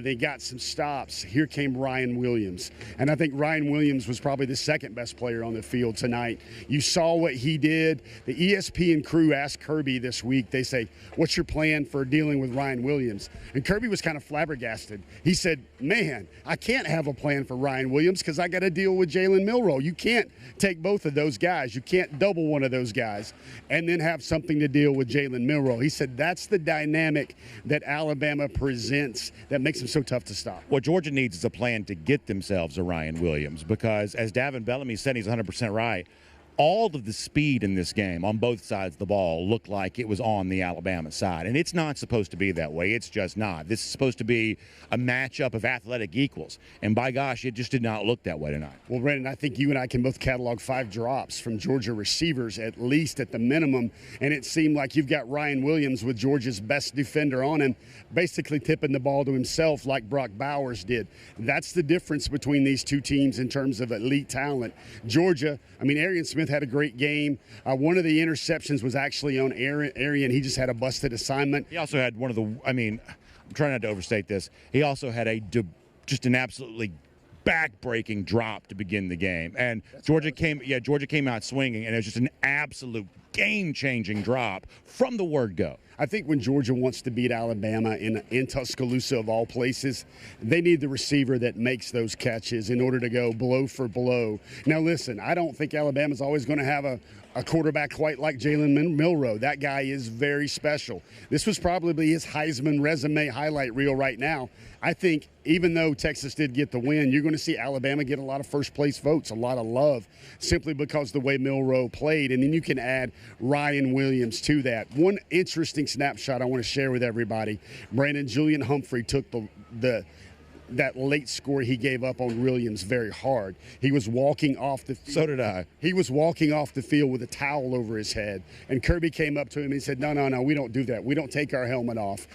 They got some stops. Here came Ryan Williams. And I think Ryan Williams was probably the second best player on the field tonight. You saw what he did. The ESPN crew asked Kirby this week, they say, what's your plan for dealing with Ryan Williams? And Kirby was kind of flabbergasted. He said, man, I can't have a plan for Ryan Williams because I got to deal with Jalen Milroe. You can't take both of those guys. You can't double one of those guys and then have something to deal with Jalen Milroe. He said that's the dynamic that Alabama presents that makes them so tough to stop. What Georgia needs is a plan to get themselves a Ryan Williams because, as Davin Bellamy said, he's 100% right. All of the speed in this game on both sides of the ball looked like it was on the Alabama side. And it's not supposed to be that way. It's just not. This is supposed to be a matchup of athletic equals. And by gosh, it just did not look that way tonight. Well, Brandon, I think you and I can both catalog 5 drops from Georgia receivers, at least at the minimum. And it seemed like you've got Ryan Williams with Georgia's best defender on him, basically tipping the ball to himself like Brock Bowers did. That's the difference between these two teams in terms of elite talent. Georgia, Arian Smith had a great game. One of the interceptions was actually on Arian. He just had a busted assignment. He also had I'm trying not to overstate this. He also had just an absolutely back-breaking drop to begin the game. And Georgia came out swinging, and it was just an absolute game-changing drop from the word go. I think when Georgia wants to beat Alabama in Tuscaloosa of all places, they need the receiver that makes those catches in order to go blow for blow. Now, listen, I don't think Alabama's always going to have a quarterback quite like Jalen Milroe. That guy is very special. This was probably his Heisman resume highlight reel right now. I think even though Texas did get the win, you're going to see Alabama get a lot of first-place votes, a lot of love, simply because the way Milroe played. And then you can add Ryan Williams to that. One interesting snapshot I want to share with everybody. Brandon, Julian Humphrey took the that late score he gave up on Williams very hard. He was walking off the field. So did I. He was walking off the field with a towel over his head, and Kirby came up to him and he said, no, we don't do that. We don't take our helmet off.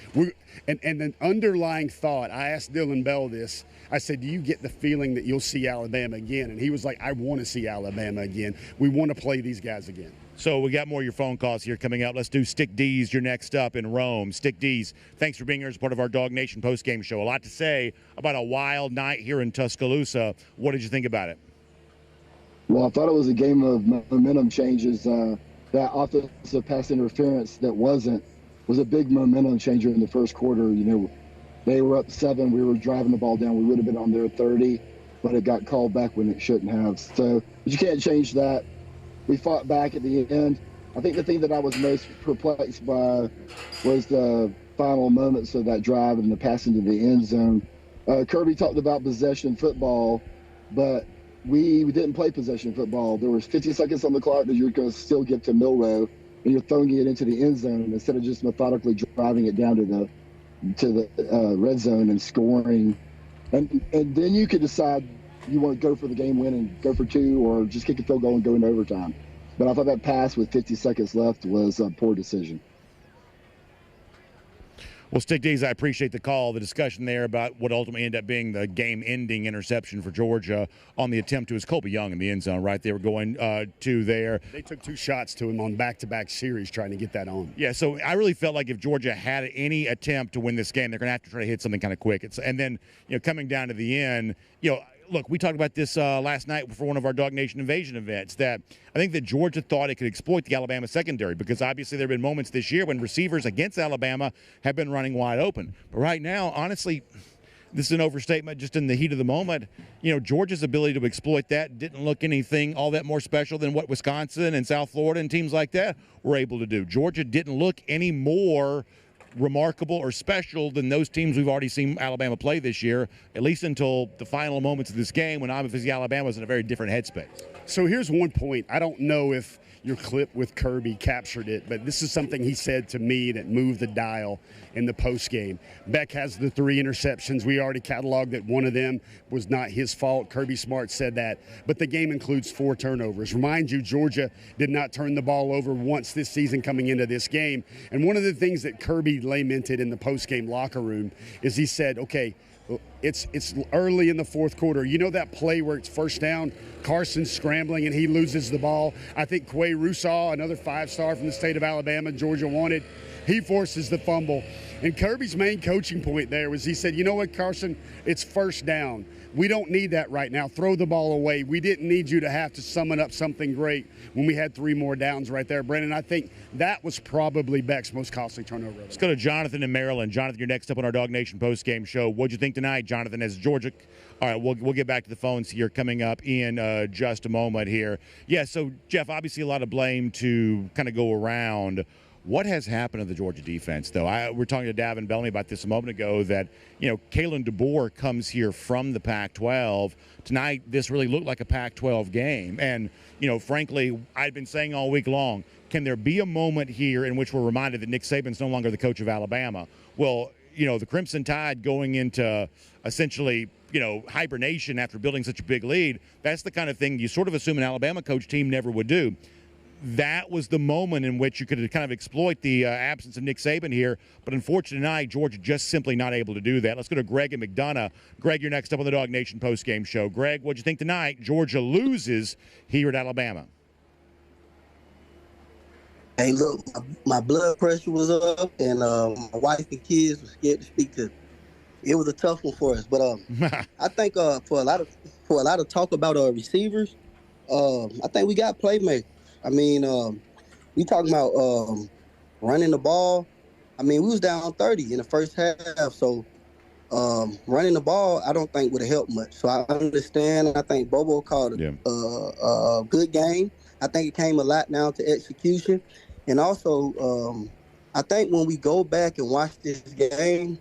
And an underlying thought, I asked Dylan Bell this. I said, do you get the feeling that you'll see Alabama again? And he was like, I want to see Alabama again. We want to play these guys again. So we got more of your phone calls here coming up. Let's do Stick D's. You're next up in Rome. Stick D's, thanks for being here as part of our DawgNation postgame show. A lot to say about a wild night here in Tuscaloosa. What did you think about it? Well, I thought it was a game of momentum changes. That offensive pass interference that was a big momentum changer in the first quarter. You know, they were up 7. We were driving the ball down. We would have been on their 30, but it got called back when it shouldn't have. So, but you can't change that. We fought back at the end. I think the thing that I was most perplexed by was the final moments of that drive and the pass into the end zone. Kirby talked about possession football, but we didn't play possession football. There was 50 seconds on the clock that you're going to still get to Milroe, and you're throwing it into the end zone instead of just methodically driving it down to the red zone and scoring. And then you could decide you want to go for the game win and go for 2, or just kick a field goal and go into overtime. But I thought that pass with 50 seconds left was a poor decision. Well, Stick D's, I appreciate the call, the discussion there about what ultimately ended up being the game-ending interception for Georgia on the attempt to his Colby Young in the end zone, right? They were going to there. They took 2 shots to him on back-to-back series trying to get that on. Yeah, so I really felt like if Georgia had any attempt to win this game, they're going to have to try to hit something kind of quick. And then, coming down to the end, look, we talked about this last night for one of our DawgNation Invasion events, that I think that Georgia thought it could exploit the Alabama secondary, because obviously there have been moments this year when receivers against Alabama have been running wide open. But right now, honestly, this is an overstatement just in the heat of the moment. Georgia's ability to exploit that didn't look anything all that more special than what Wisconsin and South Florida and teams like that were able to do. Georgia didn't look any more remarkable or special than those teams we've already seen Alabama play this year, at least until the final moments of this game, when obviously Alabama was in a very different headspace. So here's one point. I don't know if your clip with Kirby captured it, but this is something he said to me that moved the dial in the post game. Beck has the 3 interceptions. We already cataloged that one of them was not his fault. Kirby Smart said that. But the game includes 4 turnovers. Remind you, Georgia did not turn the ball over once this season coming into this game. And one of the things that Kirby lamented in the post game locker room is he said, okay, it's early in the fourth quarter. You know that play where it's first down, Carson's scrambling and he loses the ball? I think Quay Russaw, another 5-star from the state of Alabama, Georgia wanted, he forces the fumble. And Kirby's main coaching point there was he said, you know what, Carson, it's first down. We don't need that right now. Throw the ball away. We didn't need you to have to summon up something great when we had 3 more downs right there, Brennan. I think that was probably Beck's most costly turnover. Let's go to Jonathan in Maryland. Jonathan, you're next up on our DawgNation postgame show. What'd you think tonight, Jonathan, as Georgia? All right, we'll get back to the phones here coming up in just a moment here. Yeah, so, Jeff, obviously a lot of blame to kind of go around. What has happened to the Georgia defense, though? We're talking to Davin Bellamy about this a moment ago, that, Kalen DeBoer comes here from the Pac-12. Tonight, this really looked like a Pac-12 game. And, frankly, I've been saying all week long, can there be a moment here in which we're reminded that Nick Saban's no longer the coach of Alabama? Well, the Crimson Tide going into essentially, hibernation after building such a big lead, that's the kind of thing you sort of assume an Alabama coach team never would do. That was the moment in which you could kind of exploit the absence of Nick Saban here. But unfortunately tonight, Georgia just simply not able to do that. Let's go to Greg and McDonough. Greg, you're next up on the DawgNation postgame show. Greg, what'd you think tonight? Georgia loses here at Alabama. Hey, look, my blood pressure was up, and my wife and kids were scared to speak to me. It was a tough one for us. But I think for a lot of talk about receivers, I think we got playmakers. I mean, we talking about running the ball. I mean, we was down 30 in the first half, so running the ball I don't think would have helped much. So I understand. I think Bobo called a good game. I think it came a lot down to execution. And also, I think when we go back and watch this game,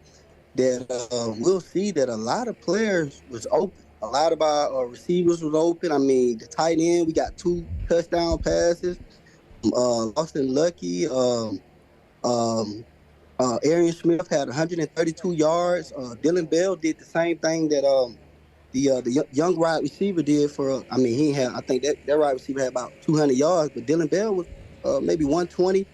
that we'll see that a lot of players was open. A lot of our receivers was open. I mean, the tight end, we got 2 touchdown passes. Austin Lucky, Arian Smith had 132 yards. Dylan Bell did the same thing that the young wide receiver did for. I mean, he had. I think that wide receiver had about 200 yards, but Dylan Bell was maybe 120.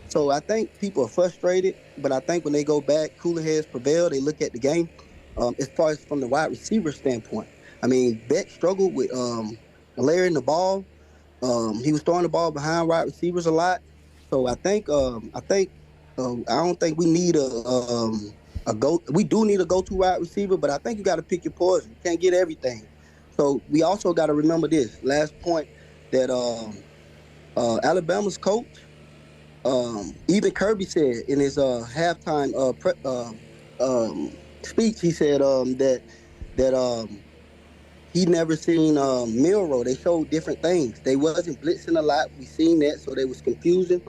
So I think people are frustrated, but I think when they go back, cooler heads prevail. They look at the game as far as from the wide receiver standpoint. I mean, Beck struggled with layering the ball. He was throwing the ball behind wide receivers a lot. So I don't think we need we do need a go-to wide receiver, but I think you got to pick your poison. You can't get everything. So we also got to remember this last point that Alabama's coach, even Kirby said in his halftime speech, he said that he never seen Milrow. They showed different things. They wasn't blitzing a lot. We seen that, so they was confusing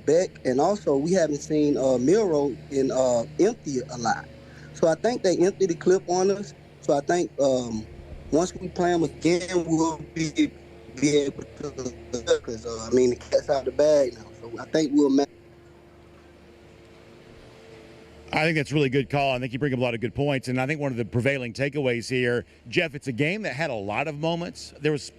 Beck, and also we haven't seen Milrow in empty a lot. So I think they emptied the clip on us. So I think once we play them again, we'll be able to, because I mean, the cat's out of the bag now. So I think we'll match. I think that's a really good call. I think you bring up a lot of good points. And I think one of the prevailing takeaways here, Jeff, it's a game that had a lot of moments. There was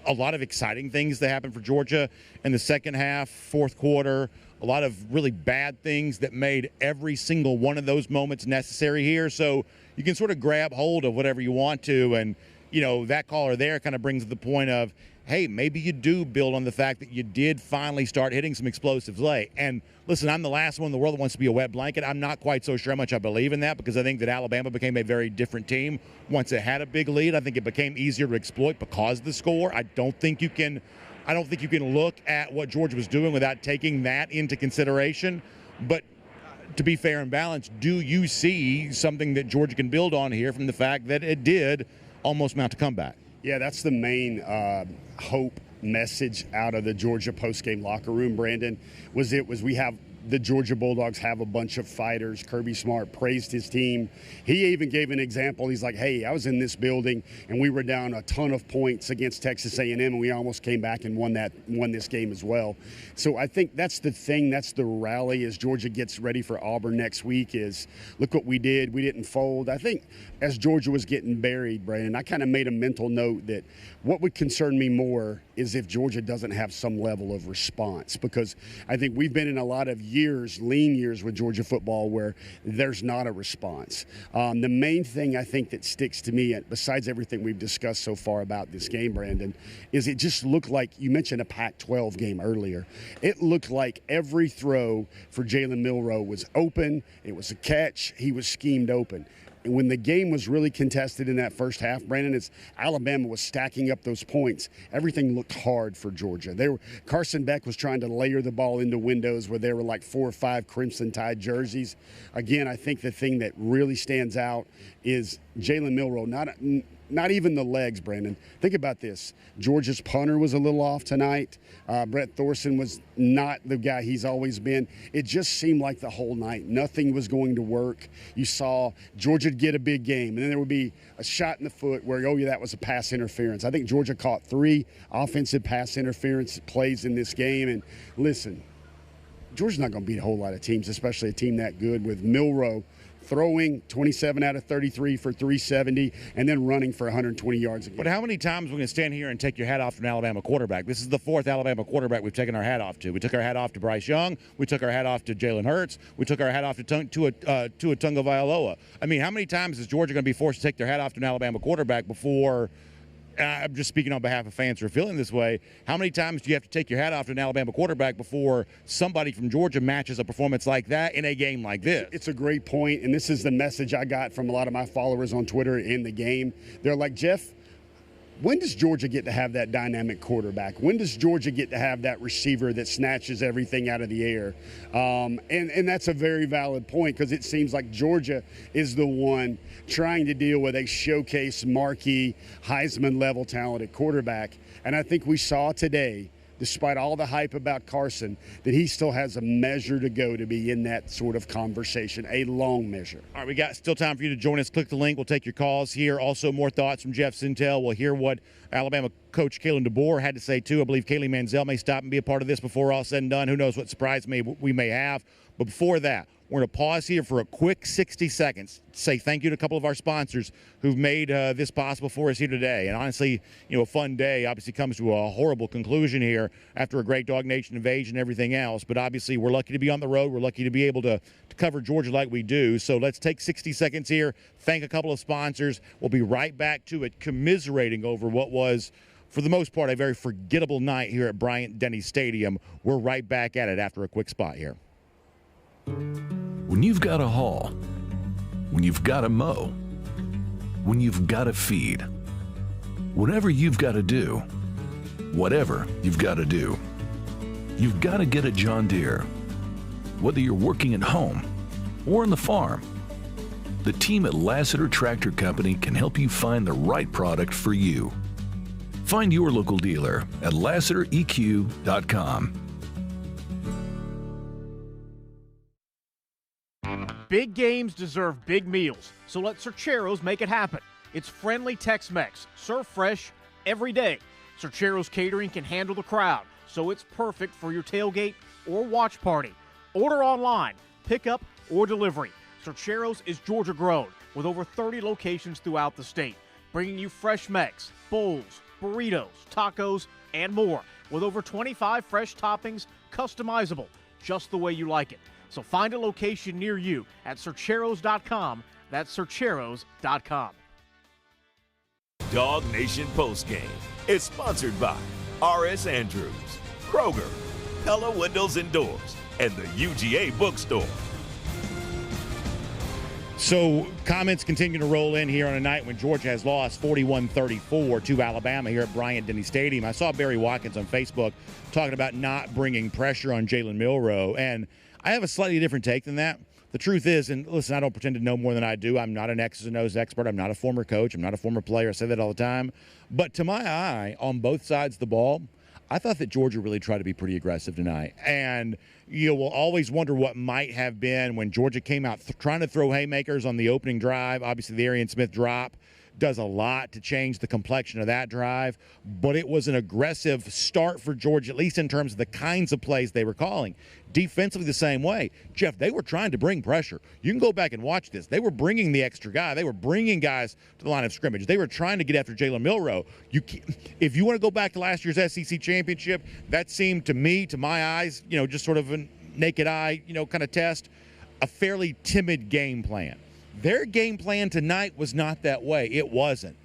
a lot of exciting things that happened for Georgia in the second half, fourth quarter, a lot of really bad things that made every single one of those moments necessary here. So you can sort of grab hold of whatever you want to. And, you know, that caller there kind of brings the point of, hey, maybe you do build on the fact that you did finally start hitting some explosives late. And listen, I'm the last one in the world that wants to be a wet blanket. I'm not quite so sure how much I believe in that, because I think that Alabama became a very different team once it had a big lead. I think it became easier to exploit because of the score. I don't think you can look at what Georgia was doing without taking that into consideration. But to be fair and balanced, do you see something that Georgia can build on here from the fact that it did almost mount a comeback? Yeah, that's the main hope message out of the Georgia postgame locker room, Brandon, was we have the Georgia Bulldogs have a bunch of fighters. Kirby Smart praised his team. He even gave an example. He's like, hey, I was in this building and we were down a ton of points against Texas A&M, and we almost came back and won this game as well. So I think that's the thing. That's the rally as Georgia gets ready for Auburn next week is, look what we did. We didn't fold. I think as Georgia was getting buried, Brandon, I kind of made a mental note that what would concern me more is if Georgia doesn't have some level of response, because I think we've been in a lot of lean years with Georgia football where there's not a response. The main thing I think that sticks to me, besides everything we've discussed so far about this game, Brandon, is it just looked like, you mentioned a Pac-12 game earlier, it looked like every throw for Jalen Milrow was open, it was a catch, he was schemed open. And when the game was really contested in that first half, Brandon, as Alabama was stacking up those points, everything looked hard for Georgia. Carson Beck was trying to layer the ball into windows where there were like 4 or 5 Crimson Tide jerseys. Again, I think the thing that really stands out is Jalen Milrow, not even the legs, Brandon. Think about this. Georgia's punter was a little off tonight. Brett Thorson was not the guy he's always been. It just seemed like the whole night nothing was going to work. You saw Georgia'd get a big game, and then there would be a shot in the foot where, oh, yeah, that was a pass interference. I think Georgia caught 3 offensive pass interference plays in this game. And listen, Georgia's not going to beat a whole lot of teams, especially a team that good, with Milrow throwing 27 out of 33 for 370 and then running for 120 yards again. But how many times are we going to stand here and take your hat off to an Alabama quarterback? This is the 4th Alabama quarterback we've taken our hat off to. We took our hat off to Bryce Young. We took our hat off to Jalen Hurts. We took our hat off to Tua Tagovailoa. I mean, how many times is Georgia going to be forced to take their hat off to an Alabama quarterback before – I'm just speaking on behalf of fans who are feeling this way. How many times do you have to take your hat off to an Alabama quarterback before somebody from Georgia matches a performance like that in a game like this? It's a great point, and this is the message I got from a lot of my followers on Twitter in the game. They're like, Jeff, when does Georgia get to have that dynamic quarterback? When does Georgia get to have that receiver that snatches everything out of the air? And that's a very valid point, because it seems like Georgia is the one trying to deal with a showcase, marquee, Heisman-level talented quarterback. And I think we saw today, despite all the hype about Carson, that he still has a measure to go to be in that sort of conversation, a long measure. All right, we got still time for you to join us. Click the link. We'll take your calls here. Also, more thoughts from Jeff Sintel. We'll hear what Alabama coach Kalen DeBoer had to say, too. I believe Kaylee Manziel may stop and be a part of this before all said and done. Who knows what surprise we may have. But before that, We're going to pause here for a quick 60 seconds. Say thank you to a couple of our sponsors who've made this possible for us here today. And honestly, a fun day obviously comes to a horrible conclusion here after a great Dog Nation invasion and everything else. But obviously, we're lucky to be on the road. We're lucky to be able to cover Georgia like we do. So let's take 60 seconds here, thank a couple of sponsors. We'll be right back to it, commiserating over what was, for the most part, a very forgettable night here at Bryant-Denny Stadium. We're right back at it after a quick spot here. When you've got to haul, when you've got to mow, when you've got to feed, whatever you've got to do, whatever you've got to do, you've got to get a John Deere. Whether you're working at home or on the farm, the team at Lassiter Tractor Company can help you find the right product for you. Find your local dealer at LassiterEQ.com. Big games deserve big meals, so let Cercheros make it happen. It's friendly Tex-Mex, served fresh every day. Cercheros Catering can handle the crowd, so it's perfect for your tailgate or watch party. Order online, pickup, or delivery. Cercheros is Georgia grown with over 30 locations throughout the state, bringing you fresh Mex, bowls, burritos, tacos, and more, with over 25 fresh toppings, customizable, just the way you like it. So find a location near you at Cercheros.com. That's Cercheros.com. DawgNation Postgame is sponsored by R.S. Andrews, Kroger, Pella Windows and Doors, and the UGA Bookstore. So comments continue to roll in here on a night when Georgia has lost 41-34 to Alabama here at Bryant-Denny Stadium. I saw Barry Watkins on Facebook talking about not bringing pressure on Jalen Milroe, and I have a slightly different take than that. The truth is, and listen, I don't pretend to know more than I do. I'm not an X's and O's expert. I'm not a former coach. I'm not a former player. I say that all the time. But to my eye, on both sides of the ball, I thought that Georgia really tried to be pretty aggressive tonight. And you will always wonder what might have been when Georgia came out trying to throw haymakers on the opening drive. Obviously, the Arian Smith drop does a lot to change the complexion of that drive. But it was an aggressive start for Georgia, at least in terms of the kinds of plays they were calling. Defensively, the same way. Jeff, they were trying to bring pressure. You can go back and watch this. They were bringing the extra guy. They were bringing guys to the line of scrimmage. They were trying to get after Jalen Milroe. If you want to go back to last year's SEC championship, that seemed to me, to my eyes, just sort of a naked eye, kind of test, a fairly timid game plan. Their game plan tonight was not that way. It wasn't.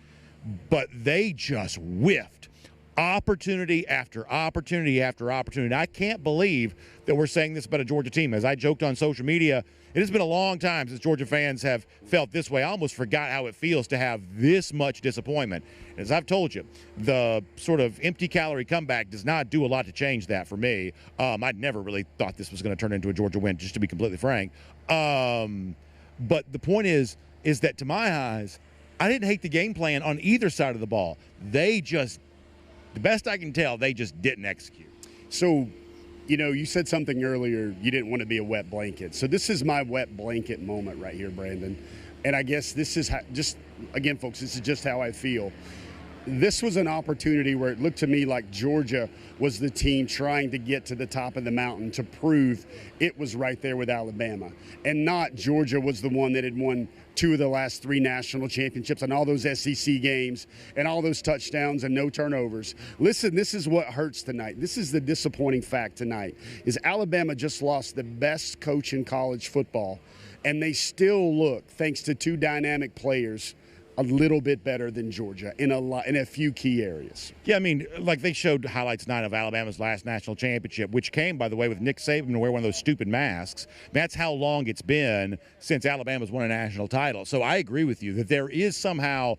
But they just whiffed. Opportunity after opportunity after opportunity. I can't believe that we're saying this about a Georgia team. As I joked on social media, it has been a long time since Georgia fans have felt this way. I almost forgot how it feels to have this much disappointment. As I've told you, the sort of empty calorie comeback does not do a lot to change that for me. I'd never really thought this was going to turn into a Georgia win, just to be completely frank. But the point is that to my eyes, I didn't hate the game plan on either side of the ball. They just, the best I can tell, they just didn't execute. So, you said something earlier, you didn't want to be a wet blanket. So this is my wet blanket moment right here, Brandon. And I guess this is again, folks, this is just how I feel. This was an opportunity where it looked to me like Georgia was the team trying to get to the top of the mountain to prove it was right there with Alabama, and not Georgia was the one that had won 2 of the last 3 national championships and all those SEC games and all those touchdowns and no turnovers. Listen, this is what hurts tonight. This is the disappointing fact tonight, is Alabama just lost the best coach in college football, and they still look, thanks to 2 dynamic players, a little bit better than Georgia in a few key areas. Yeah, I mean, like they showed highlights night of Alabama's last national championship, which came, by the way, with Nick Saban to wear one of those stupid masks. That's how long it's been since Alabama's won a national title. So I agree with you that there is somehow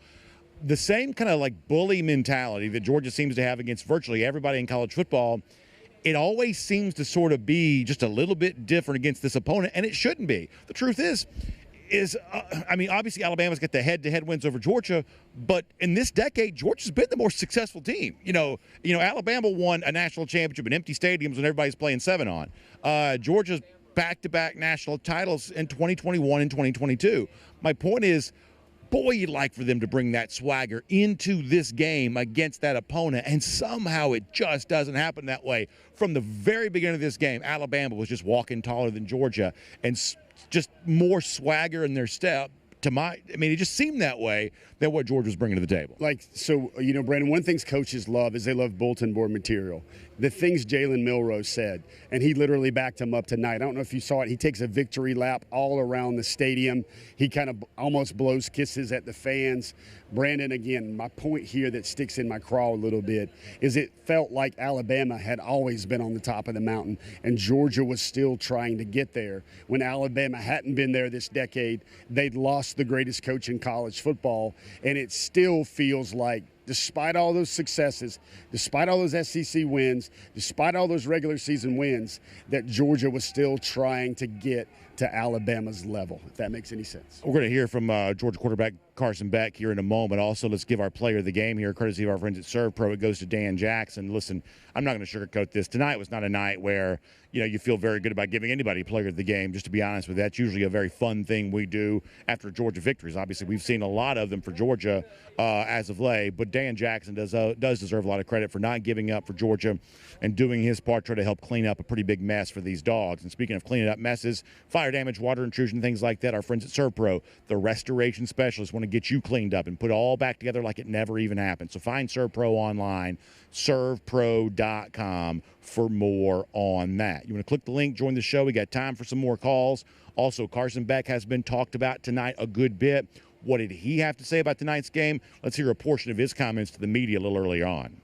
the same kind of like bully mentality that Georgia seems to have against virtually everybody in college football. It always seems to sort of be just a little bit different against this opponent, and it shouldn't be. The truth is obviously Alabama's got the head-to-head wins over Georgia, but in this decade, Georgia's been the more successful team. Alabama won a national championship in empty stadiums when everybody's playing 7 on. Georgia's back-to-back national titles in 2021 and 2022. My point is, boy, you'd like for them to bring that swagger into this game against that opponent, and somehow it just doesn't happen that way. From the very beginning of this game, Alabama was just walking taller than Georgia and just more swagger in their step. It just seemed that way than what Georgia was bringing to the table. Brandon, one thing coaches love is they love bulletin board material. The things Jalen Milroe said, and he literally backed him up tonight. I don't know if you saw it. He takes a victory lap all around the stadium. He kind of almost blows kisses at the fans. Brandon, again, my point here that sticks in my craw a little bit is it felt like Alabama had always been on the top of the mountain, and Georgia was still trying to get there. When Alabama hadn't been there this decade, they'd lost the greatest coach in college football, and it still feels like, despite all those successes, despite all those SEC wins, despite all those regular season wins, that Georgia was still trying to get to Alabama's level, if that makes any sense. We're going to hear from Georgia quarterback Carson Beck here in a moment. Also, let's give our player of the game here, courtesy of our friends at Serve Pro. It goes to Dan Jackson. Listen, I'm not going to sugarcoat this. Tonight was not a night where, you feel very good about giving anybody player of the game, just to be honest with you. That's usually a very fun thing we do after Georgia victories. Obviously, we've seen a lot of them for Georgia as of late, but Dan Jackson does deserve a lot of credit for not giving up for Georgia and doing his part to try to help clean up a pretty big mess for these dogs. And speaking of cleaning up messes, fire damage, water intrusion, things like that, our friends at Serve Pro, the restoration specialists, want to get you cleaned up and put it all back together like it never even happened. So find Serve Pro online, servepro.com, for more on that. You want to click the link, join the show. We got time for some more calls. Also, Carson Beck has been talked about tonight a good bit. What did he have to say about tonight's game? Let's hear a portion of his comments to the media a little earlier on.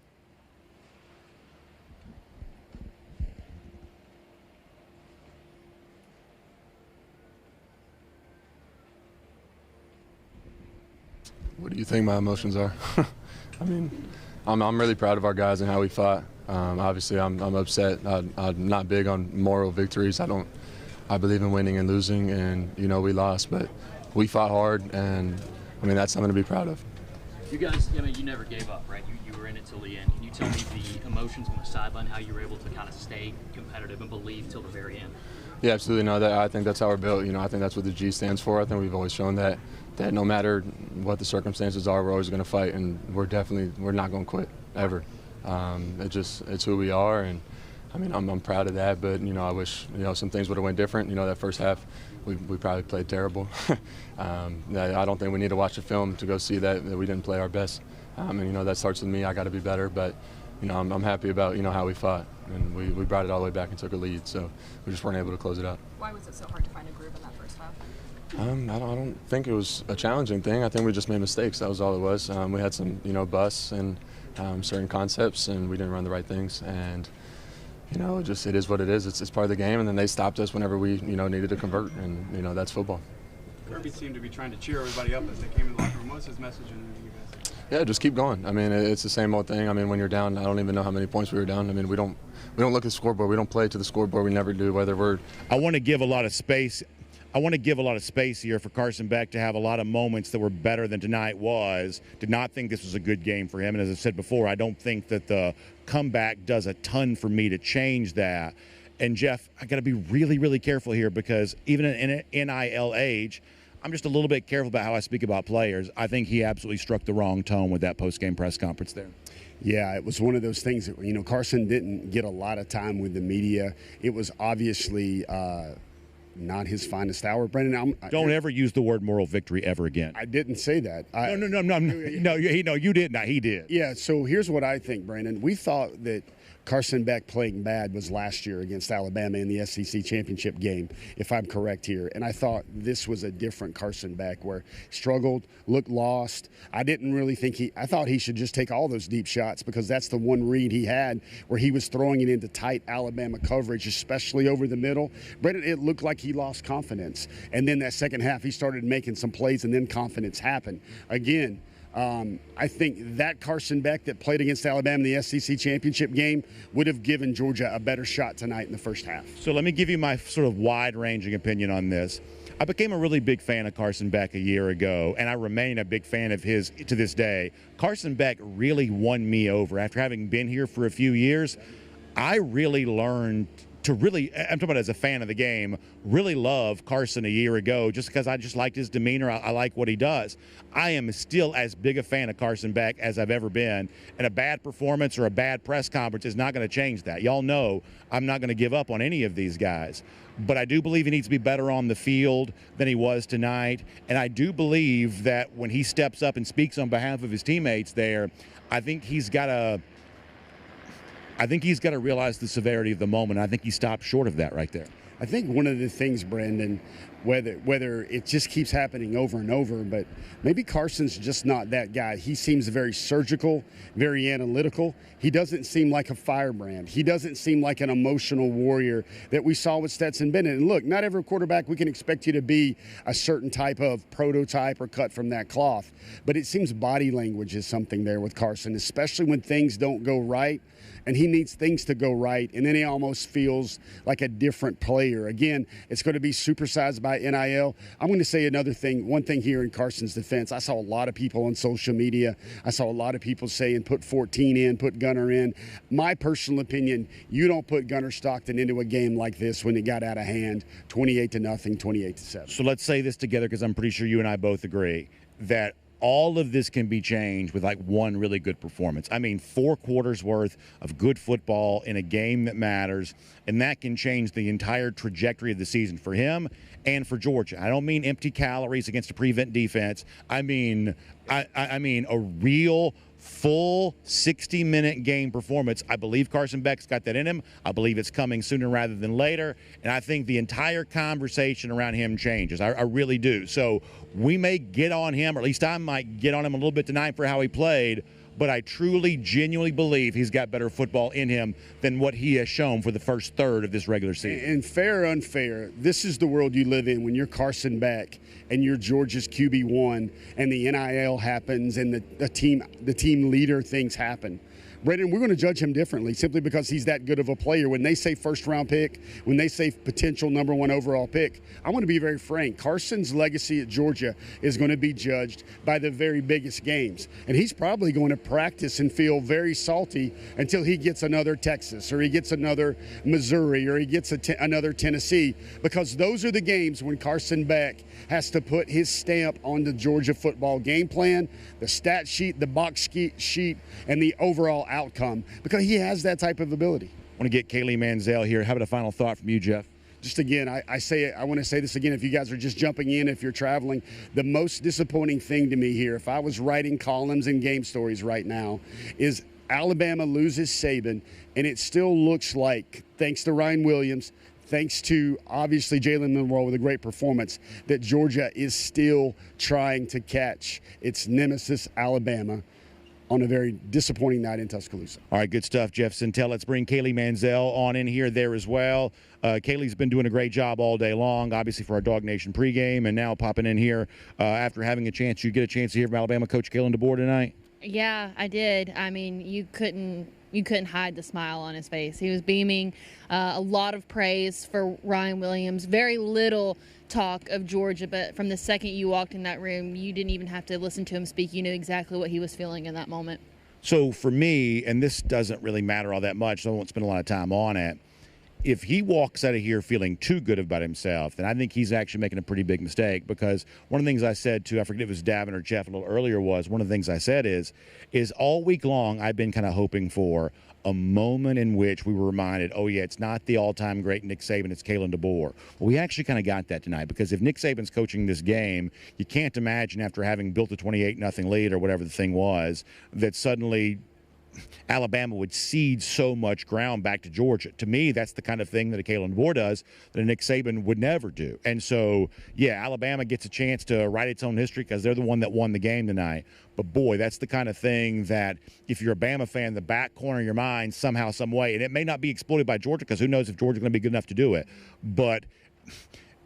What do you think my emotions are? I'm really proud of our guys and how we fought. Obviously, I'm upset. I'm not big on moral victories. I believe in winning and losing, and we lost, but we fought hard, and that's something to be proud of. You guys, you never gave up, right? You were in it till the end. Can you tell me the emotions on the sideline, how you were able to kind of stay competitive and believe till the very end? Yeah, absolutely. No, I think that's how we're built. I think that's what the G stands for. I think we've always shown that no matter what the circumstances are, we're always going to fight, and we're not going to quit ever. It's who we are, and I'm proud of that. But I wish some things would have went different. That first half, we probably played terrible. I don't think we need to watch the film to go see that we didn't play our best. That starts with me. I got to be better, but I'm happy about how we fought, and we brought it all the way back and took a lead. So we just weren't able to close it out. Why was it so hard to find a groove in that first half? I don't think it was a challenging thing. I think we just made mistakes. That was all it was. We had some busts and certain concepts, and we didn't run the right things. And it is what it is. It's part of the game. And then they stopped us whenever we needed to convert, and that's football. Kirby seemed to be trying to cheer everybody up as they came in the locker room. What's his message in you guys? Yeah, just keep going. It's the same old thing. When you're down, I don't even know how many points we were down. We don't look at the scoreboard. We don't play to the scoreboard. We never do. I want to give a lot of space. I want to give a lot of space here for Carson Beck to have a lot of moments that were better than tonight was. Did not think this was a good game for him. And as I said before, I don't think that the comeback does a ton for me to change that. And, Jeff, I got to be really, really careful here because even in an NIL age, I'm just a little bit careful about how I speak about players. I think he absolutely struck the wrong tone with that post-game press conference there. Yeah, it was one of those things that, Carson didn't get a lot of time with the media. It was obviously not his finest hour. Brendan, don't ever use the word moral victory ever again. I didn't say that. No, you did not. He did. Yeah, so here's what I think, Brandon. We thought that Carson Beck playing bad was last year against Alabama in the SEC championship game, if I'm correct here. And I thought this was a different Carson Beck where struggled, looked lost. I didn't really think I thought he should just take all those deep shots because that's the one read he had where he was throwing it into tight Alabama coverage, especially over the middle. Brendan, it looked like he lost confidence. And then that second half, he started making some plays and then confidence happened. Again, I think that Carson Beck that played against Alabama in the SEC championship game would have given Georgia a better shot tonight in the first half. So let me give you my sort of wide-ranging opinion on this. I became a really big fan of Carson Beck a year ago, and I remain a big fan of his to this day. Carson Beck really won me over. After having been here for a few years, I really learned to really, I'm talking about as a fan of the game, really love Carson a year ago just because I just liked his demeanor. I like what he does. I am still as big a fan of Carson Beck as I've ever been, and a bad performance or a bad press conference is not going to change that. Y'all know I'm not going to give up on any of these guys, but I do believe he needs to be better on the field than he was tonight, and I do believe that when he steps up and speaks on behalf of his teammates there, I think he's got to realize the severity of the moment. I think he stopped short of that right there. I think one of the things, Brandon, whether it just keeps happening over and over, but maybe Carson's just not that guy. He seems very surgical, very analytical. He doesn't seem like a firebrand. He doesn't seem like an emotional warrior that we saw with Stetson Bennett. And look, not every quarterback we can expect you to be a certain type of prototype or cut from that cloth. But it seems body language is something there with Carson, especially when things don't go right. And he needs things to go right, and then he almost feels like a different player. Again, it's going to be supersized by NIL. I'm going to say one thing here in Carson's defense. I saw a lot of people on social media. I saw a lot of people saying put 14 in, put Gunner in. My personal opinion, you don't put Gunner Stockton into a game like this when it got out of hand, 28-0, 28-7. So let's say this together because I'm pretty sure you and I both agree that all of this can be changed with like one really good performance. I mean, 4 quarters worth of good football in a game that matters, and that can change the entire trajectory of the season for him and for Georgia. I don't mean empty calories against a prevent defense. I mean a real full 60-minute game performance. I believe Carson Beck's got that in him. I believe it's coming sooner rather than later, and I think the entire conversation around him changes. I really do. So we may get on him, or at least I might get on him a little bit tonight for how he played, but I truly, genuinely believe he's got better football in him than what he has shown for the first third of this regular season. And fair or unfair, this is the world you live in when you're Carson Beck and you're Georgia's QB1 and the NIL happens and the team leader things happen. Brendan, we're going to judge him differently simply because he's that good of a player. When they say first-round pick, when they say potential number 1 overall pick, I want to be very frank. Carson's legacy at Georgia is going to be judged by the very biggest games. And he's probably going to practice and feel very salty until he gets another Texas or he gets another Missouri or he gets another Tennessee, because those are the games when Carson Beck has to put his stamp on the Georgia football game plan, the stat sheet, the box sheet, and the overall outcome, because he has that type of ability. I want to get Kaylee Manziel here. How about a final thought from you, Jeff? Just again, I want to say this again. If you guys are just jumping in, if you're traveling, the most disappointing thing to me here, if I was writing columns and game stories right now, is Alabama loses Saban, and it still looks like, thanks to Ryan Williams, thanks to obviously Jalen Monroe with a great performance, that Georgia is still trying to catch its nemesis, Alabama, on a very disappointing night in Tuscaloosa. All right, good stuff, Jeff Sintel. Let's bring Kaylee Manziel on in here there as well. Kaylee's been doing a great job all day long, obviously for our DawgNation pregame, and now popping in here after having a chance. You get a chance to hear from Alabama coach Kalen DeBoer tonight? Yeah, I did. I mean, you couldn't hide the smile on his face. He was beaming. A lot of praise for Ryan Williams. Very little talk of Georgia, but from the second you walked in that room, you didn't even have to listen to him speak. You knew exactly what he was feeling in that moment. So for me, and this doesn't really matter all that much, so I won't spend a lot of time on it, if he walks out of here feeling too good about himself, then I think he's actually making a pretty big mistake, because one of the things I said to, I forget if it was Davin or Jeff a little earlier, was one of the things I said is all week long I've been kind of hoping for a moment in which we were reminded, oh yeah, it's not the all-time great Nick Saban, it's Kalen DeBoer. Well, we actually kind of got that tonight, because if Nick Saban's coaching this game, you can't imagine after having built a 28-0 lead or whatever the thing was, that suddenly Alabama would cede so much ground back to Georgia. To me, that's the kind of thing that a Kalen DeBoer does that a Nick Saban would never do. And so, yeah, Alabama gets a chance to write its own history because they're the one that won the game tonight. But, boy, that's the kind of thing that if you're a Bama fan, the back corner of your mind somehow, some way, and it may not be exploited by Georgia, because who knows if Georgia's going to be good enough to do it, but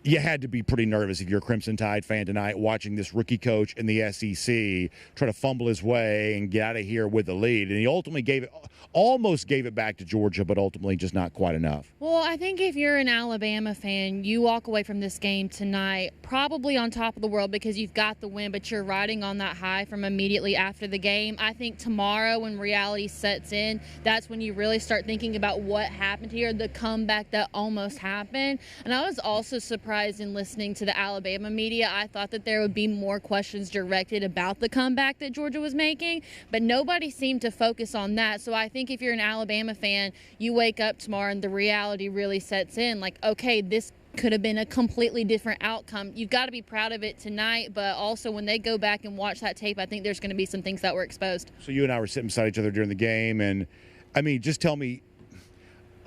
you had to be pretty nervous if you're a Crimson Tide fan tonight, watching this rookie coach in the SEC try to fumble his way and get out of here with the lead. And he ultimately almost gave it back to Georgia, but ultimately just not quite enough. Well, I think if you're an Alabama fan, you walk away from this game tonight probably on top of the world because you've got the win, but you're riding on that high from immediately after the game. I think tomorrow when reality sets in, that's when you really start thinking about what happened here, the comeback that almost happened. And I was also surprised in listening to the Alabama media. I thought that there would be more questions directed about the comeback that Georgia was making, but nobody seemed to focus on that. So I think if you're an Alabama fan, you wake up tomorrow and the reality really sets in, like, okay, this could have been a completely different outcome. You've got to be proud of it tonight, but also when they go back and watch that tape, I think there's going to be some things that were exposed. So you and I were sitting beside each other during the game, and I mean, just tell me,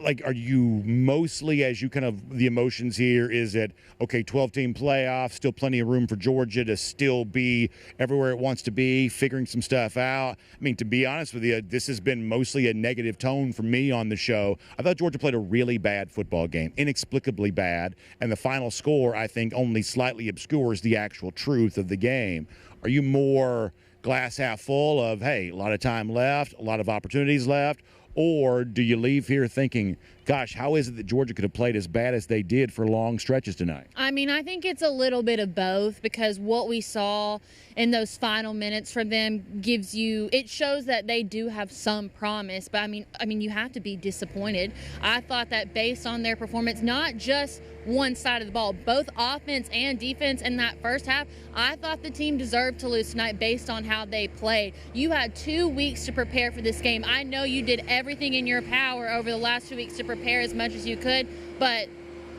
like, are you mostly, as you kind of, the emotions here, is it, okay, 12-team playoff, still plenty of room for Georgia to still be everywhere it wants to be, figuring some stuff out? I mean, to be honest with you, this has been mostly a negative tone for me on the show. I thought Georgia played a really bad football game, inexplicably bad, and the final score, I think, only slightly obscures the actual truth of the game. Are you more glass half full of, hey, a lot of time left, a lot of opportunities left, or do you leave here thinking, gosh, how is it that Georgia could have played as bad as they did for long stretches tonight? I mean, I think it's a little bit of both because what we saw in those final minutes from them it shows that they do have some promise. But I mean, you have to be disappointed. I thought that based on their performance, not just one side of the ball, both offense and defense in that first half, I thought the team deserved to lose tonight based on how they played. You had 2 weeks to prepare for this game. I know you did everything in your power over the last 2 weeks to prepare as much as you could, but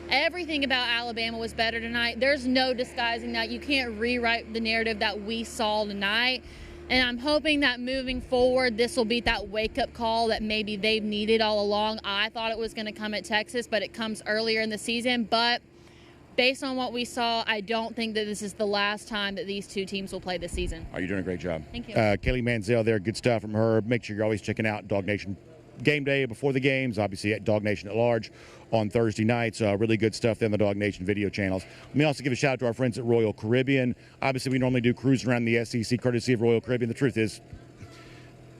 everything about Alabama was better tonight. There's no disguising that. You can't rewrite the narrative that we saw tonight. And I'm hoping that moving forward, this will be that wake-up call that maybe they've needed all along. I thought it was going to come at Texas, but it comes earlier in the season. But based on what we saw, I don't think that this is the last time that these two teams will play this season. You're doing a great job. Thank you. Kaylee Manziel there, good stuff from her. Make sure you're always checking out DawgNation Game Day before the games, obviously at DawgNation at large on Thursday nights. Really good stuff there on the DawgNation video channels. Let me also give a shout out to our friends at Royal Caribbean. Obviously, we normally do cruising around the SEC courtesy of Royal Caribbean. The truth is,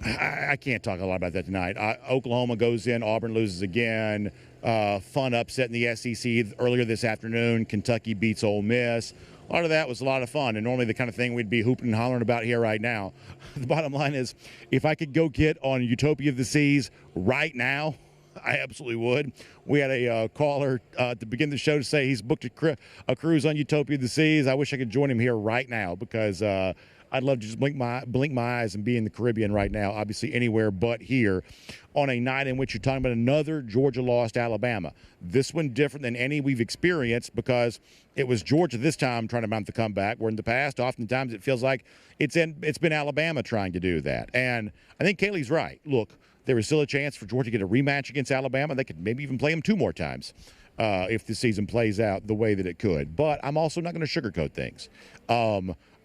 I can't talk a lot about that tonight. Oklahoma goes in, Auburn loses again. Fun upset in the SEC earlier this afternoon. Kentucky beats Ole Miss. A lot of that was a lot of fun, and normally the kind of thing we'd be hooping and hollering about here right now. The bottom line is, if I could go get on Utopia of the Seas right now, I absolutely would. We had a caller to begin the show to say he's booked a cruise on Utopia of the Seas. I wish I could join him here right now because I'd love to just blink my eyes and be in the Caribbean right now, obviously anywhere but here, on a night in which you're talking about another Georgia lost Alabama. This one different than any we've experienced because it was Georgia this time trying to mount the comeback, where in the past, oftentimes it feels like it's been Alabama trying to do that. And I think Kaylee's right. Look, there is still a chance for Georgia to get a rematch against Alabama. They could maybe even play them 2 more times if the season plays out the way that it could. But I'm also not going to sugarcoat things.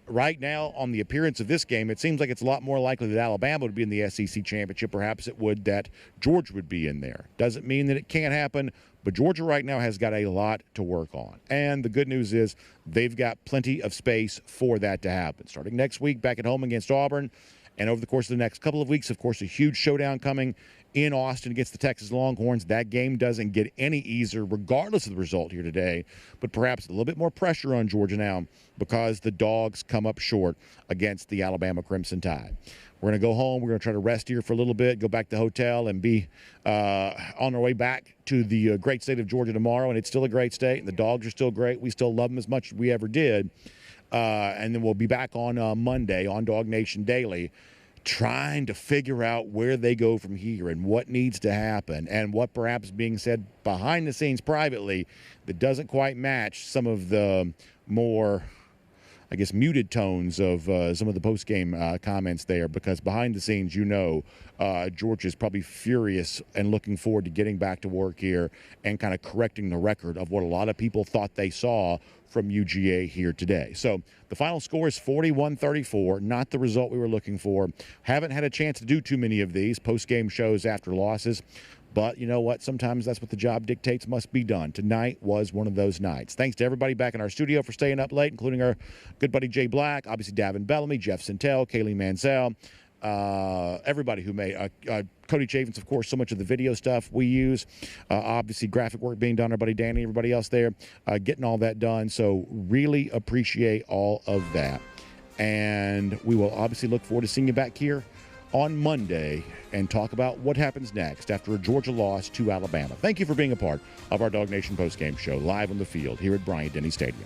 Right now, on the appearance of this game, it seems like it's a lot more likely that Alabama would be in the SEC championship. Perhaps it would that Georgia would be in there. Doesn't mean that it can't happen, but Georgia right now has got a lot to work on. And the good news is they've got plenty of space for that to happen. Starting next week, back at home against Auburn, and over the course of the next couple of weeks, of course, a huge showdown coming in Austin against the Texas Longhorns. That game doesn't get any easier regardless of the result here today, but perhaps a little bit more pressure on Georgia now because the Dogs come up short against the Alabama Crimson Tide. We're going to go home. We're going to try to rest here for a little bit, go back to the hotel, and be on our way back to the great state of Georgia tomorrow. And it's still a great state, and the Dogs are still great. We still love them as much as we ever did. And then we'll be back on Monday on DawgNation Daily, trying to figure out where they go from here and what needs to happen and what perhaps is being said behind the scenes privately that doesn't quite match some of the more, I guess, muted tones of some of the post-game comments there, because behind the scenes, Georgia's probably furious and looking forward to getting back to work here and kind of correcting the record of what a lot of people thought they saw from UGA here today. So the final score is 41-34, not the result we were looking for. Haven't had a chance to do too many of these post-game shows after losses, But you know what? Sometimes that's what the job dictates must be done. Tonight was one of those nights. Thanks to everybody back in our studio for staying up late, including our good buddy Jay Black, obviously Davin Bellamy, Jeff Sintel, Kaylee Mansell, everybody who made Cody Chavins, of course, so much of the video stuff we use. Obviously, graphic work being done, our buddy Danny, everybody else there, getting all that done. So really appreciate all of that. And we will obviously look forward to seeing you back here on Monday and talk about what happens next after a Georgia loss to Alabama. Thank you for being a part of our DawgNation Postgame show live on the field here at Bryant-Denny Stadium.